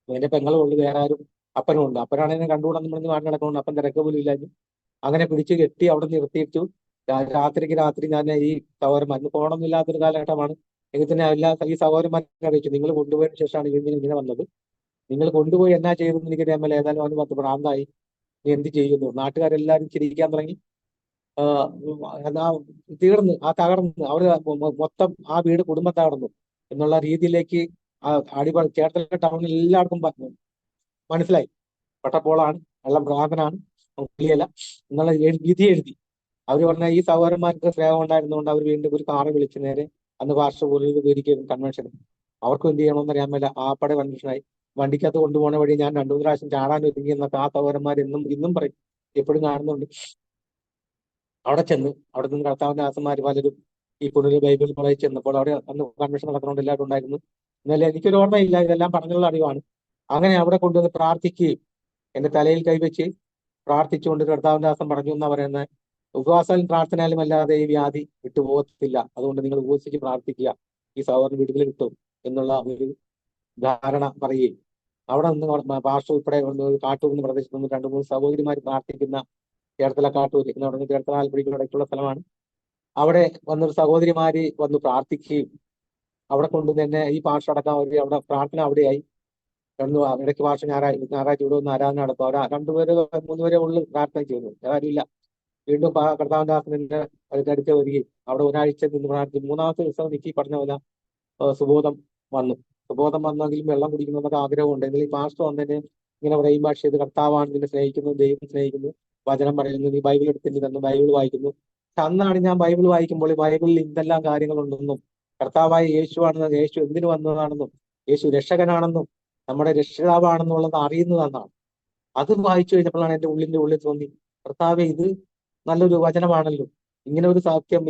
എന്റെ പെങ്ങളും ഉള്ളു, വേറെ ആരും. അപ്പനും ഉണ്ട്. അപ്പനാണെന്നെ കണ്ടുകൂടാന്ന് പറഞ്ഞ് നാട് നടക്കുന്നുണ്ട്. അപ്പൻ തിരക്ക് പോലും ഇല്ലാഞ്ഞു. അങ്ങനെ പിടിച്ച് കെട്ടി അവിടെ നിർത്തിയിട്ടു. രാത്രി ഞാൻ ഈ സഹോദരന്മാർ പോകണമെന്നില്ലാത്തൊരു കാലഘട്ടമാണ്. എങ്കിൽ തന്നെ ഈ സഹോദരന്മാരെ അറിയിച്ചു, നിങ്ങൾ കൊണ്ടുപോയതിനു ശേഷമാണ് ഇങ്ങനെ വന്നത്. നിങ്ങൾ കൊണ്ടുപോയി എന്നാ ചെയ്തെന്ന് എനിക്കറിയാമല്ലോ. ഏതായാലും അവന് 10 പ്രാന്തായി. നീ എന്ത് ചെയ്യുന്നു? നാട്ടുകാരെല്ലാരും ചിരിക്കാൻ തുടങ്ങി. ആ തീർന്ന്, ആ തകർന്ന്, അവര് മൊത്തം ആ വീട് കുടുംബം തകർന്നു എന്നുള്ള രീതിയിലേക്ക് ആ ചേർത്തല ടൗണിൽ എല്ലാവർക്കും മനസ്സിലായി. പട്ടപ്പോളാണ്, വെള്ളം ഭ്രാന്തനാണ്, പുള്ളിയല്ല എന്നുള്ള വിധി എഴുതി. അവര് പറഞ്ഞ ഈ സഹോദരന്മാർക്ക് സ്നേഹം ഉണ്ടായിരുന്നുകൊണ്ട് അവർ വീണ്ടും ഒരു കാറ് വിളിച്ച് നേരെ അന്ന് പാർശ്വ പോലീസ് കൺവെൻഷൻ അവർക്കും എന്ത് ചെയ്യണമെന്ന് അറിയാൻ മേല ആപ്പടെ കൺവെൻഷനായി. വണ്ടിക്കകത്ത് കൊണ്ടുപോകുന്ന വഴി ഞാൻ 2-3 പ്രാവശ്യം ചാടാൻ ഒരുങ്ങി എന്നൊക്കെ ആ സഹോദരന്മാർ ഇന്നും പറയും, എപ്പോഴും കാണുന്നുണ്ട്. അവിടെ ചെന്ന് അവിടെ നിന്ന് കർത്താവിന്റെ ദാസന്മാർ പലരും ഈ പുനര് ബൈബിൾ കോളേജ് ചെന്നപ്പോൾ അവിടെ അന്ന് കൺവെൻഷൻ നടക്കുന്നുണ്ട്, എല്ലാവരും ഉണ്ടായിരുന്നു. എന്നാലും എനിക്കൊരു ഓർമ്മയില്ല, ഇതെല്ലാം പറഞ്ഞുള്ള അറിവാണ്. അങ്ങനെ അവിടെ കൊണ്ടുവന്ന് പ്രാർത്ഥിക്കുകയും എന്റെ തലയിൽ കൈവച്ച് പ്രാർത്ഥിച്ചുകൊണ്ട് കർത്താവിന്റെ ദാസൻ പറഞ്ഞു എന്നാ പറയുന്നത്, ഉപവാസാലും പ്രാർത്ഥനയാലും അല്ലാതെ ഈ വ്യാധി വിട്ടുപോകത്തില്ല, അതുകൊണ്ട് നിങ്ങൾ ഉപവസിച്ച് പ്രാർത്ഥിക്കുക, ഈ സഹോദരൻ വിടുതൽ കിട്ടും എന്നുള്ള ഒരു ധാരണ പറയുകയും അവിടെ നിന്ന് ഭാഷ ഉൾപ്പെടെ കാട്ടൂരിന് പ്രദേശത്ത് നിന്ന് 2-3 സഹോദരിമാർ പ്രാർത്ഥിക്കുന്ന ചേർത്തല കാട്ടൂര് എന്ന് പറയുന്നത് ചേർത്തല ആലപ്പുഴയ്ക്ക് ഇടയ്ക്കുള്ള സ്ഥലമാണ്. അവിടെ വന്നൊരു സഹോദരിമാര് വന്ന് പ്രാർത്ഥിക്കുകയും അവിടെ കൊണ്ട് തന്നെ ഈ ഭാഷ അടക്കം അവർ അവിടെ പ്രാർത്ഥന അവിടെയായി. ഇടയ്ക്ക് ഭാഷ ഞായറാഴ്ച ഇവിടെ ഒന്ന് ആരാധന നടത്തും. അവർ 2-3 പേരെ ഉള്ളിൽ പ്രാർത്ഥന ചെയ്യുന്നു, ആരുമില്ല. വീണ്ടും കർത്താവിന്റെ ദാസന്റെ അടുത്ത് വരികയും അവിടെ ഒരാഴ്ച നിന്ന് പ്രാർത്ഥിക്കും. 3-ാമത്തെ ദിവസം എനിക്ക് പറഞ്ഞ പോലെ സുബോധം വന്നു. സുബോധം വന്നെങ്കിലും വെള്ളം കുടിക്കണമെന്നൊക്കെ ആഗ്രഹമുണ്ട്. എങ്കിൽ ഈ പാസ്റ്റർ വന്നതിന് ഇങ്ങനെ പറയും, ഭാഷ ചെയ്ത് കർത്താവാണ് നിന്നെ സ്നേഹിക്കുന്നു, ദൈവം സ്നേഹിക്കുന്നു, വചനം പറയുന്നു, നീ ബൈബിൾ എടുത്തിട്ട് തന്നു, ബൈബിൾ വായിക്കുന്നു. പക്ഷെ അന്നാണ് ഞാൻ ബൈബിൾ വായിക്കുമ്പോൾ ഈ ബൈബിളിൽ എന്തെല്ലാം കാര്യങ്ങളുണ്ടെന്നും കർത്താവായ യേശുവാണെന്നും യേശു എന്തിനു വന്നതാണെന്നും യേശു രക്ഷകനാണെന്നും നമ്മുടെ രക്ഷിതാവാണെന്നുള്ളത് അറിയുന്നതെന്നാണ്. അത് വായിച്ചു കഴിഞ്ഞപ്പോഴാണ് എന്റെ ഉള്ളിൽ തോന്നി, കർത്താവെ ഇത് നല്ലൊരു വചനമാണല്ലോ. ഇങ്ങനെ ഒരു സത്യം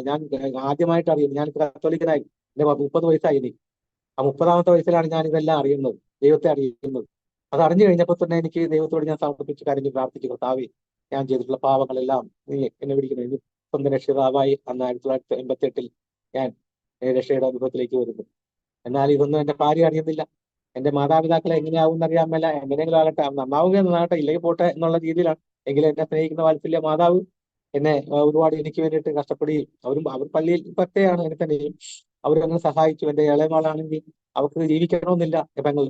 ഞാൻ ആദ്യമായിട്ട് അറിയുന്നു. ഞാൻ കത്തോലിക്കനായി, എന്റെ 30 വയസ്സായി. ആ 30-ാമത്തെ വയസ്സിലാണ് ഞാൻ ഇതെല്ലാം അറിയുന്നത്, ദൈവത്തെ അറിയുന്നത്. അത് അറിഞ്ഞു കഴിഞ്ഞപ്പോൾ തന്നെ എനിക്ക് ദൈവത്തോട് ഞാൻ സമർപ്പിച്ച് കരഞ്ഞു പ്രാർത്ഥിച്ചു, കർത്താവേ ഞാൻ ചെയ്തിട്ടുള്ള പാവങ്ങളെല്ലാം നീ എന്നെ പിടിക്കണം. ഇത് സ്വന്തം രക്ഷിതാവായി അന്ന് 1988 ഞാൻ രക്ഷയുടെ അനുഭവത്തിലേക്ക് വരുന്നു. എന്നാൽ ഇതൊന്നും എന്റെ ഭാര്യ അറിയുന്നില്ല, എന്റെ മാതാപിതാക്കളെ എങ്ങനെയാവും അറിയാൻ മേല. എങ്ങനെയെങ്കിലും ആകട്ടെ, നന്നാവുക നന്നാകട്ടെ, ഇല്ലെങ്കിൽ പോട്ടെ എന്നുള്ള രീതിയിലാണ്. എങ്കിലും എന്നെ സ്നേഹിക്കുന്ന വാത്സല്യ മാതാവ് എന്നെ ഒരുപാട് എനിക്ക് വേണ്ടിയിട്ട് കഷ്ടപ്പെടുകയും അവർ പള്ളിയിൽ പറ്റയാണ് എന്നെ തന്നെയും അവരങ്ങനെ സഹായിച്ചു. എന്റെ ഇളയമകളാണെങ്കിൽ അവർക്ക് ജീവിക്കണമെന്നില്ല, പെങ്ങൾ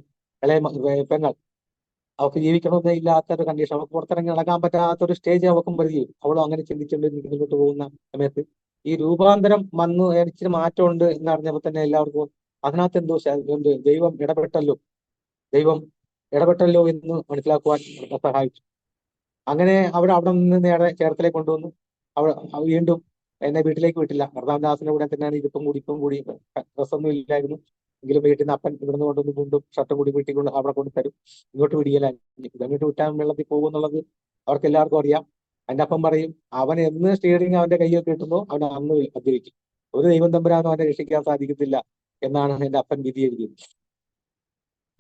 അവർക്ക് ജീവിക്കണമെന്നേ ഇല്ലാത്തൊരു കണ്ടീഷൻ, അവർക്ക് പുറത്തിറങ്ങി നടക്കാൻ പറ്റാത്തൊരു സ്റ്റേജ് അവക്കും വരികയും അവളും അങ്ങനെ ചിന്തിച്ചുകൊണ്ട് മുന്നോട്ട് പോകുന്ന സമയത്ത് ഈ രൂപാന്തരം വന്നു, ഇച്ചിരി മാറ്റമുണ്ട് എന്നറിഞ്ഞപ്പോൾ തന്നെ എല്ലാവർക്കും അതിനകത്ത് എന്തോ ദൈവം ഇടപെട്ടല്ലോ എന്ന് മനസ്സിലാക്കുവാൻ സഹായിച്ചു. അങ്ങനെ അവിടെ നിന്ന് നേരെ ചേർത്തലേക്ക് കൊണ്ടുവന്നു. വീണ്ടും എന്നെ വീട്ടിലേക്ക് വിട്ടില്ല. കർത്താവദാസിന്റെ കൂടെ തന്നെയാണ് ഇപ്പം കൂടി ഡ്രസ്സൊന്നും ഇല്ലായിരുന്നു. എങ്കിലും വീട്ടിൽ നിന്ന് അപ്പൻ ഇവിടുന്ന് കൊണ്ടുവന്ന് മുണ്ടും ഷർട്ടും കൂടി വീട്ടിൽ കൊണ്ട് അവിടെ കൊണ്ട് തരും. ഇങ്ങോട്ട് വിടിയല്ല, ഇതങ്ങോട്ട് വിട്ടാൻ വെള്ളത്തിൽ പോകും എന്നുള്ളത് അവർക്ക് എല്ലാവർക്കും അറിയാം. അതിന്റെ അപ്പം പറയും, അവൻ എന്ന് സ്റ്റിയറിംഗ് അവന്റെ കയ്യിൽ കിട്ടുന്നോ അവൻ അന്ന് മദ്യപിക്കും, ഒരു ദൈവം തമ്പുരാനും അവനെ രക്ഷിക്കാൻ സാധിക്കത്തില്ല എന്നാണ് എന്റെ അപ്പൻ വിധി എഴുതിയത്.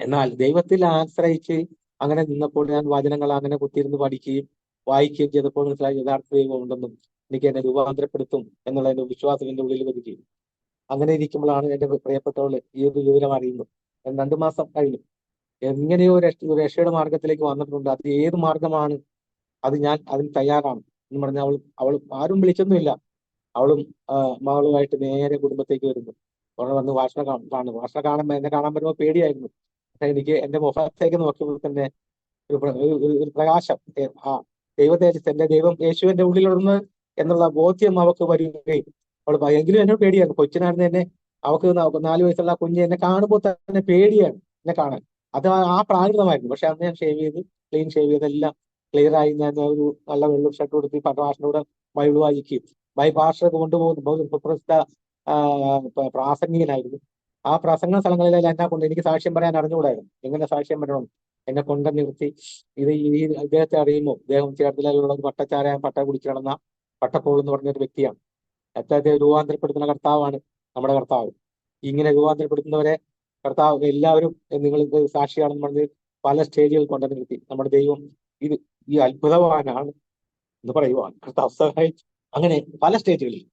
എന്നാൽ ദൈവത്തിൽ ആശ്രയിച്ച് അങ്ങനെ നിന്നപ്പോൾ ഞാൻ വചനങ്ങൾ അങ്ങനെ കുത്തിയിരുന്ന് പഠിക്കുകയും വായിക്കുകയും ചെയ്തപ്പോൾ മനസ്സിലായി യഥാർത്ഥ ദൈവം ഉണ്ടെന്നും എനിക്ക് എന്നെ രൂപാന്തരപ്പെടുത്തും എന്നുള്ള എന്റെ വിശ്വാസം എന്റെ ഉള്ളിൽ വരികയും അങ്ങനെ ഇരിക്കുമ്പോഴാണ് എന്റെ പ്രിയപ്പെട്ടവള് ഈ ഒരു വിവരം അറിയുന്നത്. 2 മാസം കഴിഞ്ഞു. എങ്ങനെയോ രക്ഷയുടെ മാർഗത്തിലേക്ക് വന്നിട്ടുണ്ട്. അത് ഏത് മാർഗമാണ്, അത് ഞാൻ അതിന് തയ്യാറാണ് എന്ന് പറഞ്ഞ അവൾ ആരും വിളിച്ചൊന്നുമില്ല. അവളും മകളുമായിട്ട് നേരെ കുടുംബത്തേക്ക് വരുന്നു. അവിടെ വന്ന് ഭാഷ കാണുന്നു. ഭാഷ കാണുമ്പോൾ എന്നെ കാണാൻ വരുമ്പോൾ പേടിയായിരുന്നു. പക്ഷെ എനിക്ക് എന്റെ മുഖത്തേക്ക് നോക്കിയപ്പോൾ തന്നെ ഒരു പ്രകാശം, ആ ദൈവത്തേജസ്, എന്റെ ദൈവം യേശുവിന്റെ ഉള്ളിലുണ്ടെന്ന് എന്നുള്ള ബോധ്യം അവൾക്ക് വരികയും അവൾ എങ്കിലും എന്നോട് പേടിയായിരുന്നു. കൊച്ചിനായിരുന്നു എന്നെ, അവൾക്ക് 4 വയസ്സുള്ള കുഞ്ഞ് എന്നെ കാണുമ്പോൾ തന്നെ പേടിയാണ് എന്നെ കാണാൻ. അത് ആ പ്രാകൃതമായിരുന്നു. പക്ഷെ അന്ന് ഞാൻ ക്ലീൻ ഷേവ് ചെയ്തെല്ലാം ക്ലിയർ ആയി. ഞാൻ ഒരു നല്ല വെള്ളം ഷർട്ട് കൊടുത്ത് ഭാഷനോട് ബൈബിൾ വായിക്കുകയും ഭാഷ കൊണ്ടുപോകുന്ന പ്രസിദ്ധ പ്രാസംഗികനായിരുന്നു. ആ പ്രസംഗ സ്ഥലങ്ങളിലെല്ലാം എന്നെ കൊണ്ട് എനിക്ക് സാക്ഷ്യം പറയാൻ അറിഞ്ഞുകൂടായിരുന്നു. എങ്ങനെ സാക്ഷ്യം പറയണം എന്നെ കൊണ്ട് നിർത്തി. ഈ ഇദ്ദേഹത്തെ അറിയുമ്പോൾ ഇദ്ദേഹം ചേർത്തലയിലുള്ള പട്ടച്ചാരായം പട്ട കുടിച്ചു കിടന്ന പട്ടപ്പോൾ എന്ന് പറഞ്ഞൊരു വ്യക്തിയാണ്. അദ്ദേഹത്തെ രൂപാന്തരപ്പെടുത്തുന്ന കർത്താവാണ് നമ്മുടെ കർത്താവ്. ഇങ്ങനെ രൂപാന്തരപ്പെടുത്തുന്നവരെ കർത്താവ് എല്ലാവരും നിങ്ങൾ സാക്ഷിയാണെന്ന് പറഞ്ഞ് പല സ്റ്റേജുകൾ കൊണ്ടു നിർത്തി. നമ്മുടെ ദൈവം ഈ അത്ഭുതവാനാണ് എന്ന് പറയുവാൻ കർത്താവ് സഹായിച്ചു. അങ്ങനെ പല സ്റ്റേജുകളിൽ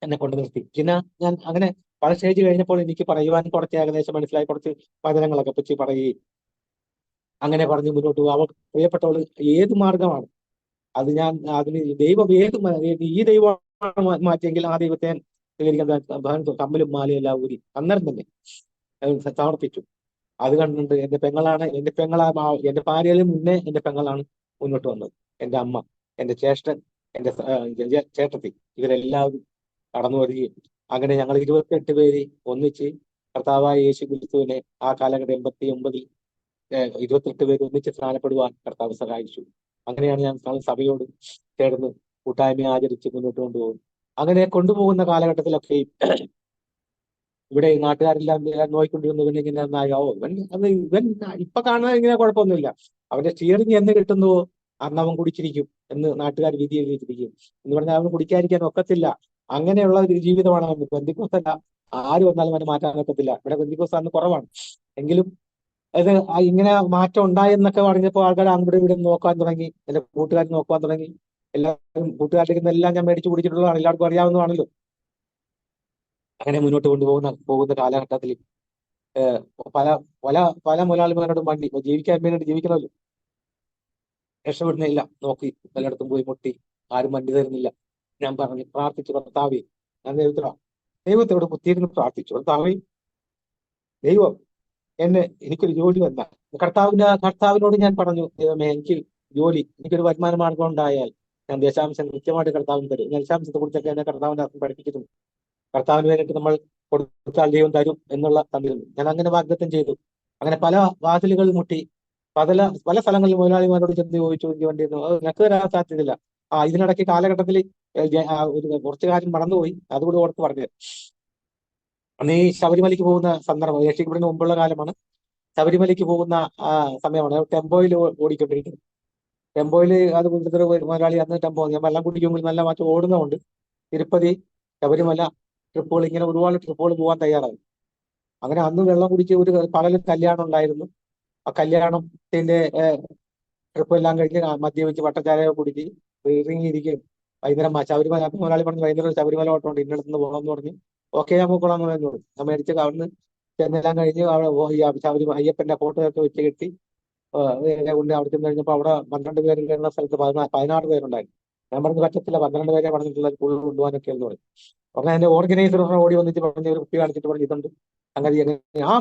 എന്നെ കൊണ്ട് നിർത്തി. പിന്നെ ഞാൻ അങ്ങനെ പല സ്റ്റേജ് കഴിഞ്ഞപ്പോൾ എനിക്ക് പറയുവാൻ കുറച്ച് ഏകദേശം മനസ്സിലായി. കുറച്ച് വചനങ്ങളൊക്കെ പറ്റി പറയുകയും അങ്ങനെ പറഞ്ഞ് മുന്നോട്ട് പോകും. അവൾ പ്രിയപ്പെട്ടവള് ഏത് മാർഗമാണ് അത്, ഞാൻ അതിന് ദൈവം ഈ ദൈവമാണ് മാറ്റിയെങ്കിൽ ആ ദൈവത്തെ സ്വീകരിക്കാൻ കമ്മലും മാലയെല്ലാം ഊരി അന്നേരം തന്നെ സമർപ്പിച്ചു. അത് കണ്ടിട്ടുണ്ട്. എന്റെ ഭാര്യയിലും മുന്നേ എന്റെ പെങ്ങളാണ് മുന്നോട്ട് വന്നത്. എൻ്റെ അമ്മ, എൻ്റെ ജ്യേഷ്ഠൻ, എൻ്റെ ചേട്ടത്തി, ഇവരെല്ലാവരും കടന്നു വരികയും അങ്ങനെ ഞങ്ങൾ 28 പേര് ഒന്നിച്ച് കർത്താവായ യേശു ക്രിസ്തുവിനെ ആ കാലഘട്ടം 89-ൽ 28 പേര് ഒന്നിച്ച് സ്നാനപ്പെടുവാൻ കർത്താവ് സഹായിച്ചു. അങ്ങനെയാണ് ഞങ്ങൾ സഭയോട് ചേർന്ന് കൂട്ടായ്മ ആചരിച്ച് മുന്നോട്ട് കൊണ്ടുപോകും. അങ്ങനെ കൊണ്ടുപോകുന്ന കാലഘട്ടത്തിലൊക്കെ ഇവിടെ നാട്ടുകാരെല്ലാം നോയിക്കൊണ്ടിരുന്നു. ഇവൻ ഇങ്ങനെ നന്നായോ, ഇവൻ ഇപ്പൊ കാണാൻ ഇങ്ങനെ കുഴപ്പമൊന്നുമില്ല, അവന്റെ സ്റ്റിയറിംഗ് എന്ന് കിട്ടുന്നുവോ അന്ന് അവൻ കുടിച്ചിരിക്കും എന്ന് നാട്ടുകാർ വിധി എഴുതിയിരിക്കും എന്ന് പറഞ്ഞാൽ അവന് കുടിക്കാതിരിക്കാൻ ഒക്കത്തില്ല. അങ്ങനെയുള്ള ഒരു ജീവിതമാണ് അവന്. ബന്ധുക്കോസല്ല, ആര് വന്നാലും അവന് മാറ്റാൻ ഒക്കത്തില്ല. ഇവിടെ ബന്ധുക്കോസ് അന്ന് കുറവാണ്. എങ്കിലും അത് ഇങ്ങനെ മാറ്റം ഉണ്ടായെന്നൊക്കെ പറഞ്ഞപ്പോൾ ആൾക്കാർ അങ്ങോട്ട് ഇവിടെ നോക്കാൻ തുടങ്ങി, എന്റെ കൂട്ടുകാർ നോക്കാൻ തുടങ്ങി. എല്ലാവരും കൂട്ടുകാരുടെ എല്ലാം ഞാൻ മേടിച്ചു കുടിച്ചിട്ടുള്ളതാണ്, എല്ലാവർക്കും അറിയാവുന്നതാണല്ലോ. അങ്ങനെ മുന്നോട്ട് പോകുന്ന കാലഘട്ടത്തിൽ പല പല പല മുതലാളിമാരോടും വണ്ടി ജീവിക്കാൻ വേണ്ടി ജീവിക്കണമല്ലോ, രക്ഷപ്പെടുന്നില്ല. നോക്കി പലയിടത്തും പോയി മുട്ടി, ആരും വണ്ടി തരുന്നില്ല. ഞാൻ പറഞ്ഞു, പ്രാർത്ഥിച്ചു, കർത്താവേ, ഞാൻ ദൈവത്തോട് കുത്തിയിരുന്ന് പ്രാർത്ഥിച്ചു, കർത്താവേ, ദൈവം എനിക്കൊരു ജോലി വന്നാൽ കർത്താവിനോട് ഞാൻ പറഞ്ഞു, ദൈവമേ, എനിക്കൊരു വരുമാന മാർഗം ഉണ്ടായാൽ ഞാൻ ദശാംശം കൃത്യമായിട്ട് കർത്താവിന് തരും. ദശാംശത്തെ കുറിച്ചൊക്കെ എന്നെ കർത്താവിന്റെ അർത്ഥം പഠിപ്പിച്ചിട്ടുണ്ട്. കർത്താവിന് വേണ്ടിയിട്ട് നമ്മൾ കൊടുത്താൽ ദൈവം തരും എന്നുള്ള തന്നിരുന്നു. ഞാൻ അങ്ങനെ വാഗ്ദത്തം ചെയ്തു. അങ്ങനെ പല വാതിലുകൾ മുട്ടി, പല സ്ഥലങ്ങളിൽ മുതലാളിമാരോട് ചെന്ന് ചോദിച്ചു, എനിക്ക് വേണ്ടിയിരുന്നു. നിനക്ക് തരാൻ സാധ്യതയില്ല. ഇതിനിടയ്ക്ക് കാലഘട്ടത്തിൽ കുറച്ചു കാര്യം മറന്നുപോയി, അതുകൂടി ഓർത്ത് പറഞ്ഞു. അന്ന് ഈ ശബരിമലയ്ക്ക് പോകുന്ന സന്ദർഭം, രക്ഷിക്കപ്പെടുന്ന മുമ്പുള്ള കാലമാണ്. ശബരിമലയ്ക്ക് പോകുന്ന സമയമാണ്. ടെമ്പോയിൽ ഓടിക്കൊണ്ടിരിക്കുന്നത്. ടെമ്പോയിൽ അത് മുതലാളി അന്ന് ടെമ്പോ, ഞാൻ വെള്ളം കുടിക്കുമ്പോൾ നല്ല മാറ്റം ഓടുന്നതുകൊണ്ട് തിരുപ്പതി, ശബരിമല ട്രിപ്പുകൾ, ഇങ്ങനെ ഒരുപാട് ട്രിപ്പുകൾ പോകാൻ തയ്യാറായി. അങ്ങനെ അന്ന് വെള്ളം കുടിച്ച് ഒരു പകലും കല്യാണം ഉണ്ടായിരുന്നു. ആ കല്യാണത്തിന്റെ ട്രിപ്പ് എല്ലാം കഴിഞ്ഞ് മദ്യപിച്ച് വട്ടച്ചാരയൊക്കെ കുടിച്ച് ഇറങ്ങിയിരിക്കും. വൈകുന്നേരം ശബരിമല മുതലാളി പറഞ്ഞു, വൈകുന്നേരം ശബരിമല ഓട്ടമുണ്ട്, ഇന്നടത്തുനിന്ന് പോകണമെന്ന് പറഞ്ഞു. ഓക്കെ, ഞാൻ പോയിക്കോളാന്ന് പറഞ്ഞു. ഞാൻ മേടിച്ച് അവിടുന്ന് ചെന്നെല്ലാം കഴിഞ്ഞ് ശബരിമല അയ്യപ്പന്റെ ഫോട്ടോ ഒക്കെ വെച്ച് കെട്ടി കൊണ്ട് അവിടെ ചെന്ന് കഴിഞ്ഞപ്പോൾ അവിടെ 12 പേര് കയറുന്ന സ്ഥലത്ത് 16 പേരുണ്ടായിരുന്നു. ഞാൻ പറഞ്ഞു, പറ്റത്തില്ല, 12 പേരെ പറഞ്ഞിട്ടുള്ളത് കൂടുതൽ കൊണ്ടുപോകാനൊക്കെ എന്ന് പറയും. പറഞ്ഞാൽ എന്റെ ഓർഗനൈസർ ഓടി വന്നിട്ട് പറഞ്ഞ്, ഒരു കുപ്പി കാണിച്ചിട്ട് പറഞ്ഞു, ഇതുണ്ട് സംഗതി.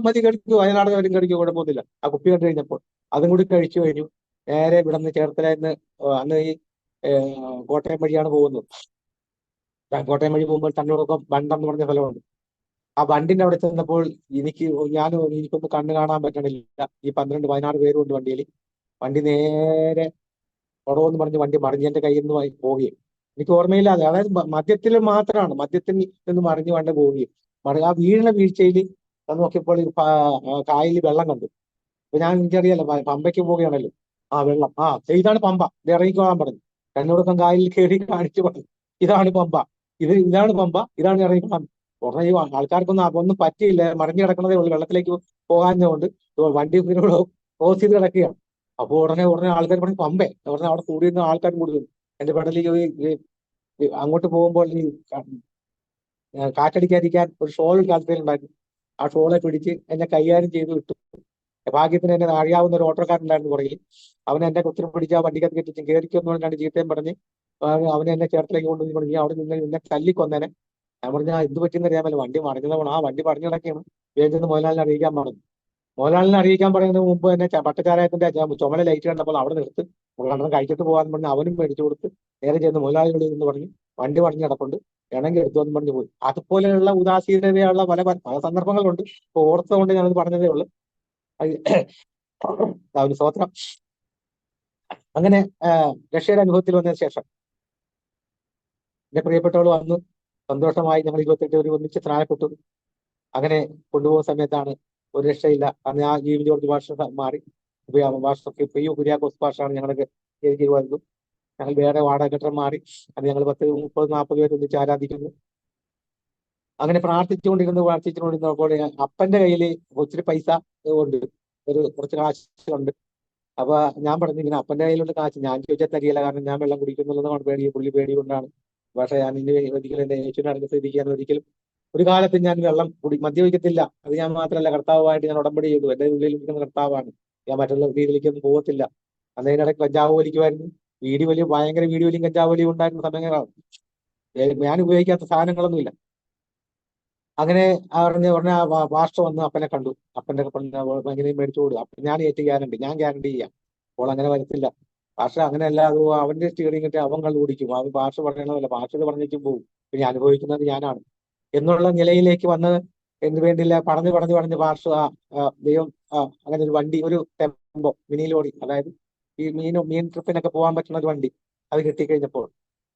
മതി, കഴിച്ചു, 16 പേരും കഴിക്കും, കുഴപ്പമൊന്നുമില്ല. ആ കുപ്പി കണ്ടു കഴിഞ്ഞപ്പോൾ അതും കൂടി കഴിച്ചു കഴിഞ്ഞു. നേരെ ഇവിടെ നിന്ന് ചേർത്തലയിൽ അന്ന് ഈ കോട്ടയം വഴിയാണ് പോകുന്നത്. കോട്ടയം വഴി പോകുമ്പോൾ തണ്ണീർക്കം ബണ്ടെന്ന് പറഞ്ഞ സ്ഥലമുണ്ട്. ആ ബണ്ടിന്റെ അവിടെ ചെന്നപ്പോൾ എനിക്കൊന്ന് കണ്ണ് കാണാൻ പറ്റണില്ല. ഈ 16 പേരും ഉണ്ട് വണ്ടിയിൽ. വണ്ടി നേരെ തുടവെന്ന് പറഞ്ഞ് വണ്ടി മറിഞ്ഞ് എന്റെ കയ്യിൽ നിന്ന് പോവുകയും, എനിക്ക് ഓർമ്മയില്ലാതെ, അതായത് മദ്യത്തിൽ മാത്രമാണ്, മദ്യത്തിൽ നിന്ന് മറിഞ്ഞ് വണ്ടി പോവുകയും, ആ വീഴ്ചയിൽ നോക്കിയപ്പോൾ കായലിൽ വെള്ളം കണ്ടു. അപ്പൊ എനിക്കറിയാലോ, പമ്പയ്ക്ക് പോവുകയാണല്ലോ. വെള്ളം, ഇതാണ് പമ്പ, ഇത് ഇറങ്ങിക്കോളാൻ പറഞ്ഞു. കണ്ണൂർക്കം കായലിൽ കയറി കാണിച്ചു പറഞ്ഞു, ഇതാണ് പമ്പ, ഇതാണ് പമ്പ, ഇതാണ് ഇറങ്ങിക്കോളാൻ. ഉടനെ ആൾക്കാർക്കൊന്നും അതൊന്നും പറ്റിയില്ല, മറിഞ്ഞു കിടക്കുന്നതേ ഉള്ളൂ, വെള്ളത്തിലേക്ക് പോകാഞ്ഞതുകൊണ്ട് വണ്ടി ക്രോസ് ചെയ്ത് കിടക്കുകയാണ്. അപ്പൊ ഉടനെ ആൾക്കാർ പറഞ്ഞു, പമ്പേ, ഉടനെ അവിടെ കൂടിയിരുന്ന ആൾക്കാർ കൂടുതൽ. എന്റെ പെടലിൽ അങ്ങോട്ട് പോകുമ്പോൾ ഈ കാറ്റടിക്കാതിരിക്കാൻ ഒരു ഷോൾ കാലത്തിലുണ്ടായിരുന്നു. ആ ഷോളെ പിടിച്ച് എന്നെ കൈകാര്യം ചെയ്ത് വിട്ടു. ഭാഗ്യത്തിന് എന്നെ അറിയാവുന്ന ഒരു ഓട്ടോക്കാരനുണ്ടായിരുന്നു പുറകിൽ. അവൻ എന്നെ കുത്തിരി പിടിച്ച് ആ വണ്ടിക്കകത്ത് കെട്ടിച്ച് കയറിക്കൊന്നു രണ്ട് ചീത്തയും പറഞ്ഞ് അവനെ എന്നെ ചേർത്തിലേക്ക് കൊണ്ടുപോയി പറഞ്ഞു, അവിടെ നിന്ന് എന്നെ തല്ലിക്കൊന്നേനെ. ഞാൻ പറഞ്ഞ എന്ത് പറ്റിയെന്ന് അറിയാമല്ലോ, വണ്ടി മറിഞ്ഞതാണ്. വണ്ടി പറഞ്ഞു കിടക്കുകയാണ്. വേഗം മുതലാളിനെ അറിയിക്കാൻ പറഞ്ഞു. മുതലാളിനെ അറിയിക്കാൻ പറയുന്നതിന് മുമ്പ് തന്നെ പട്ടച്ചാരായത്തിന്റെ ചുമല ലൈറ്റ് കണ്ടപ്പോൾ അവിടെ നിർത്ത്, കണ്ടത് കഴിച്ചിട്ട് പോകാന്ന് പറഞ്ഞ് അവനും മേടിച്ചു കൊടുത്ത് നേരെ ചെന്ന് മുതലാളിയോട് എന്ന് പറഞ്ഞ് വണ്ടി പറഞ്ഞു കിടപ്പുണ്ട്, വേണമെങ്കിൽ എടുത്തു എന്ന് പറഞ്ഞു പോയി. അതുപോലെയുള്ള ഉദാസീനതയുള്ള പല സന്ദർഭങ്ങളുണ്ട്. ഇപ്പൊ ഓർത്തതുകൊണ്ട് ഞാനത് പറഞ്ഞതേ ഉള്ളൂ. അവന് സ്വത്രം. അങ്ങനെ രക്ഷയുടെ അനുഭവത്തിൽ വന്നതിന് ശേഷം എന്റെ പ്രിയപ്പെട്ടവൾ വന്ന് സന്തോഷമായി ഞങ്ങൾ 28 പേര് ഒന്നിച്ച് സ്നാനപ്പെട്ടു. അങ്ങനെ കൊണ്ടുപോകുന്ന സമയത്താണ് ഒരു രക്ഷയില്ല. അന്ന് ആ ജീവി ജോർജ് ഭാഷ മാറി, പെയ്യു കുര്യാക്കോസ് ഭാഷയാണ് ഞങ്ങൾക്ക് വരുന്നത്. ഞങ്ങൾ വേറെ വാടകഘട്ടം മാറി. അത് ഞങ്ങൾ 10, 30, 40 പേര് ഒന്നിച്ച് ആരാധിക്കുന്നു. അങ്ങനെ പ്രാർത്ഥിച്ചുകൊണ്ടിരുന്നപ്പോൾ അപ്പന്റെ കയ്യിൽ ഒത്തിരി പൈസ ഉണ്ട്, കുറച്ച് കാശ് ഉണ്ട്. അപ്പൊ ഞാൻ പറഞ്ഞു, ഇങ്ങനെ അപ്പന്റെ കയ്യിലുള്ള കാശ് ഞാൻ ചോദിച്ചാൽ തരികയില്ല, കാരണം ഞാൻ വെള്ളം കുടിക്കുന്നുള്ളതാണ് പുള്ളി പേടി കൊണ്ടാണ്. പക്ഷെ ഞാൻ ഇനി ഒരിക്കലും എന്റെ യേശുവിനെ അടുത്ത് സ്ഥിതിക്കാൻ ഒരിക്കലും ഒരു കാലത്ത് ഞാൻ വെള്ളം മദ്യപിക്കത്തില്ല. അത് ഞാൻ മാത്രമല്ല, കർത്താവുമായിട്ട് ഞാൻ ഉടമ്പടി ചെയ്തു. എന്റെ ഉള്ളിൽ ഇരിക്കുന്ന കർത്താവാണ്, ഞാൻ മറ്റുള്ള രീതിയിലേക്കൊന്നും പോകത്തില്ല. അതിനിടയ്ക്ക് കഞ്ചാവ് വലിക്കുമായിരുന്നു. ഭയങ്കര വീഡിയോ വലിയും കഞ്ചാവ് വലിയും ഉണ്ടായിരുന്ന സമയങ്ങളാണ്. ഞാൻ ഉപയോഗിക്കാത്ത സാധനങ്ങളൊന്നുമില്ല. അങ്ങനെ ഉടനെ പാസ്റ്റർ വന്ന് അപ്പനെ കണ്ടു. അപ്പന്റെ എങ്ങനെയും മേടിച്ചു കൊടുക്കും. അപ്പൊ ഞാൻ ഗ്യാരണ്ടി ചെയ്യാം, അപ്പോൾ അങ്ങനെ വരത്തില്ല. ഭാഷ അങ്ങനെയല്ല, അത് അവന്റെ സ്റ്റിയറിംഗ് കിട്ടി അവൻ കള്ളു കുടിക്കും, അവൻ ഭാഷ പറയണതല്ല, ഭാഷ പറഞ്ഞേക്കും പോകും, പിന്നെ അനുഭവിക്കുന്നത് ഞാനാണ് എന്നുള്ള നിലയിലേക്ക് വന്ന് എന്ന് വേണ്ടില്ല പറഞ്ഞു പറഞ്ഞു പറഞ്ഞ് ഭാഷ ദൈവം അങ്ങനെ ഒരു വണ്ടി, ഒരു ടെമ്പോ മിനി ലോറി, അതായത് ഈ മീൻ ട്രിപ്പിനൊക്കെ പോകാൻ പറ്റുന്ന ഒരു വണ്ടി അത് കിട്ടിക്കഴിഞ്ഞപ്പോൾ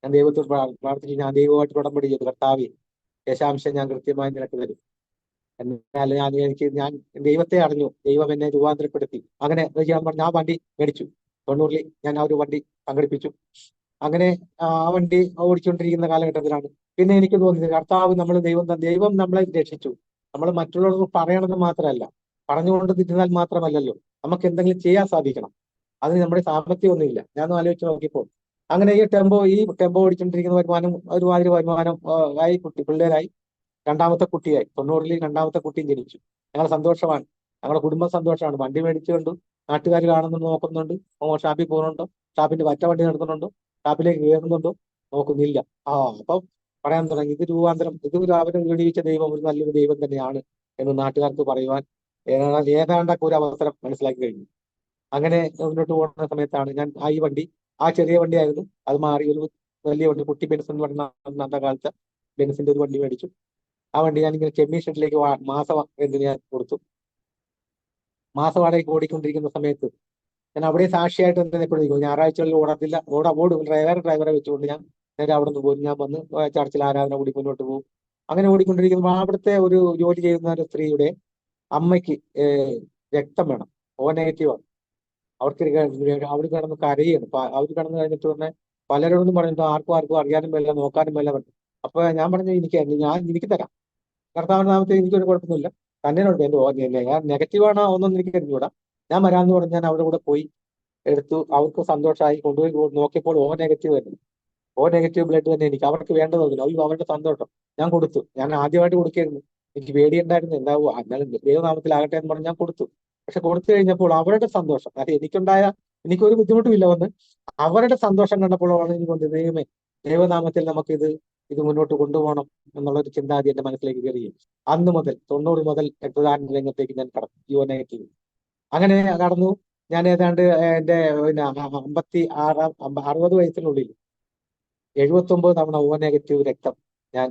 ഞാൻ ദൈവത്തോട് പ്രാർത്ഥിച്ചു. ഞാൻ ദൈവമായിട്ട് ഉടമ്പടി ചെയ്തു, കർത്താവേ ദശാംശം ഞാൻ കൃത്യമായി നിനക്ക് തരും. എന്നാൽ ഞാൻ ദൈവത്തെ അറിഞ്ഞു, ദൈവം എന്നെ രൂപാന്തരപ്പെടുത്തി. അങ്ങനെ ഞാൻ പറഞ്ഞു, ആ വണ്ടി മേടിച്ചു. 90-ൽ ഞാൻ ആ ഒരു വണ്ടി സംഘടിപ്പിച്ചു. അങ്ങനെ ആ വണ്ടി ഓടിച്ചുകൊണ്ടിരിക്കുന്ന കാലഘട്ടത്തിലാണ് പിന്നെ എനിക്ക് തോന്നിയത്, കർത്താവ് നമ്മൾ ദൈവം നമ്മളെ രക്ഷിച്ചു. നമ്മൾ മറ്റുള്ളവർക്ക് പറയണമെന്ന് മാത്രമല്ല, പറഞ്ഞുകൊണ്ട് തിരുന്നാൽ മാത്രമല്ലല്ലോ, നമുക്ക് എന്തെങ്കിലും ചെയ്യാൻ സാധിക്കണം. അതിന് നമ്മുടെ സാമ്പത്തികമൊന്നുമില്ല. ഞാനൊന്ന് ആലോചിച്ച് നോക്കിയപ്പോൾ അങ്ങനെ ഈ ടെമ്പോ ഓടിച്ചുകൊണ്ടിരിക്കുന്ന ഒരുമാതിരി വരുമാനം ആയി, പിള്ളേരായി, രണ്ടാമത്തെ കുട്ടിയായി. 90-ൽ രണ്ടാമത്തെ കുട്ടിയും ജനിച്ചു. ഞങ്ങൾ സന്തോഷമാണ്, ഞങ്ങളുടെ കുടുംബം സന്തോഷമാണ്. വണ്ടി മേടിച്ചുകൊണ്ട് നാട്ടുകാർ കാണുന്നുണ്ട്, നോക്കുന്നുണ്ട്. ഷാപ്പിൽ പോകുന്നുണ്ടോ, ഷാപ്പിന്റെ വറ്റ വണ്ടി നടത്തുന്നുണ്ടോ, ഷാപ്പിലേക്ക് കയറുന്നുണ്ടോ, നോക്കുന്നില്ല. അപ്പം പറയാൻ തുടങ്ങി, ഇത് രൂപാന്തരം, ഇത് അവരെ വിടിവിച്ച ദൈവം ഒരു നല്ലൊരു ദൈവം തന്നെയാണ് എന്ന് നാട്ടുകാർക്ക് പറയുവാൻ ഏതാണ്ടൊക്കെ ഒരു അവസരം മനസ്സിലാക്കി കഴിഞ്ഞു. അങ്ങനെ മുന്നോട്ട് പോകുന്ന സമയത്താണ് ഞാൻ ഈ വണ്ടി, ആ ചെറിയ വണ്ടിയായിരുന്നു, അത് മാറി ഒരു വലിയ വണ്ടി, കുട്ടി ബെൻസ് എന്ന് പറയുന്ന അന്നത്തെ കാലത്ത് ബെൻസിന്റെ ഒരു വണ്ടി മേടിച്ചു. ആ വണ്ടി ഞാൻ ഇങ്ങനെ ചെമ്മീൻ ഷെഡിലേക്ക് മാസം റെന്റിന് ഞാൻ കൊടുത്തു. മാസ വാടകയ്ക്ക് ഓടിക്കൊണ്ടിരിക്കുന്ന സമയത്ത് ഞാൻ അവിടെ സാക്ഷിയായിട്ട് എപ്പോഴും ഞായറാഴ്ചകളിൽ ഓടത്തില്ല, ഓടും വേറെ ഡ്രൈവറെ വെച്ചുകൊണ്ട് ഞാൻ നേരെ അവിടെ നിന്ന് പോകും. ഞാൻ വന്ന് ചർച്ചിൽ ആരാധന കൂടി മുന്നോട്ട് പോകും. അങ്ങനെ ഓടിക്കൊണ്ടിരിക്കുമ്പോൾ അവിടുത്തെ ഒരു ജോലി ചെയ്യുന്ന ഒരു സ്ത്രീയുടെ അമ്മയ്ക്ക് രക്തം വേണം, ഓ നെഗറ്റീവാണ്. അവർക്ക് അവർ കിടന്ന് കരയാണ്. അവർ കിടന്ന് കഴിഞ്ഞിട്ട് തന്നെ പലരോടും പറഞ്ഞിട്ട് ആർക്കും അറിയാനും മേല, നോക്കാനും മേല പറഞ്ഞു. അപ്പൊ ഞാൻ പറഞ്ഞു, എനിക്ക് തരാം, കർത്താവിന്റെ നാമത്തിൽ എനിക്കൊരു കുഴപ്പമൊന്നുമില്ല, തന്നെയുണ്ട്. എന്റെ ഞാൻ നെഗറ്റീവാണോ ഒന്നും എനിക്ക് അറിഞ്ഞുകൂടാ. ഞാൻ വരാമെന്ന് പറഞ്ഞ് ഞാൻ അവരുടെ കൂടെ പോയി എടുത്തു. അവർക്ക് സന്തോഷമായി. കൊണ്ടുപോയി നോക്കിയപ്പോൾ ഓ നെഗറ്റീവ് തന്നെ, ഓ നെഗറ്റീവ് ബ്ലഡ് തന്നെ എനിക്ക്. അവർക്ക് വേണ്ടതല്ല, അയ്യോ അവരുടെ സന്തോഷം. ഞാൻ കൊടുത്തു. ഞാൻ ആദ്യമായിട്ട് കൊടുക്കായിരുന്നു, എനിക്ക് പേടിയുണ്ടായിരുന്നു, എന്താവും എന്നാലും ദൈവനാമത്തിലാകട്ടെ എന്ന് പറഞ്ഞ് ഞാൻ കൊടുത്തു. പക്ഷെ കൊടുത്തു കഴിഞ്ഞപ്പോൾ അവരുടെ സന്തോഷം, അതായത് എനിക്കൊരു ബുദ്ധിമുട്ടുമില്ല വന്ന്, അവരുടെ സന്തോഷം കണ്ടപ്പോഴാണ് എനിക്ക് തോന്നിയത്, ദൈവമേ, ദൈവനാമത്തിൽ ഇത് മുന്നോട്ട് കൊണ്ടുപോകണം എന്നുള്ളൊരു ചിന്താഗതി എന്റെ മനസ്സിലേക്ക് കയറുകയും അന്ന് മുതൽ 90 മുതൽ രക്തദാന രംഗത്തേക്ക് ഞാൻ കടന്നു, യുവ നെഗറ്റീവ്. അങ്ങനെ കടന്നു. ഞാൻ ഏതാണ്ട് എന്റെ 60 വയസ്സിനുള്ളിൽ 79 തവണ ഓ നെഗറ്റീവ് രക്തം ഞാൻ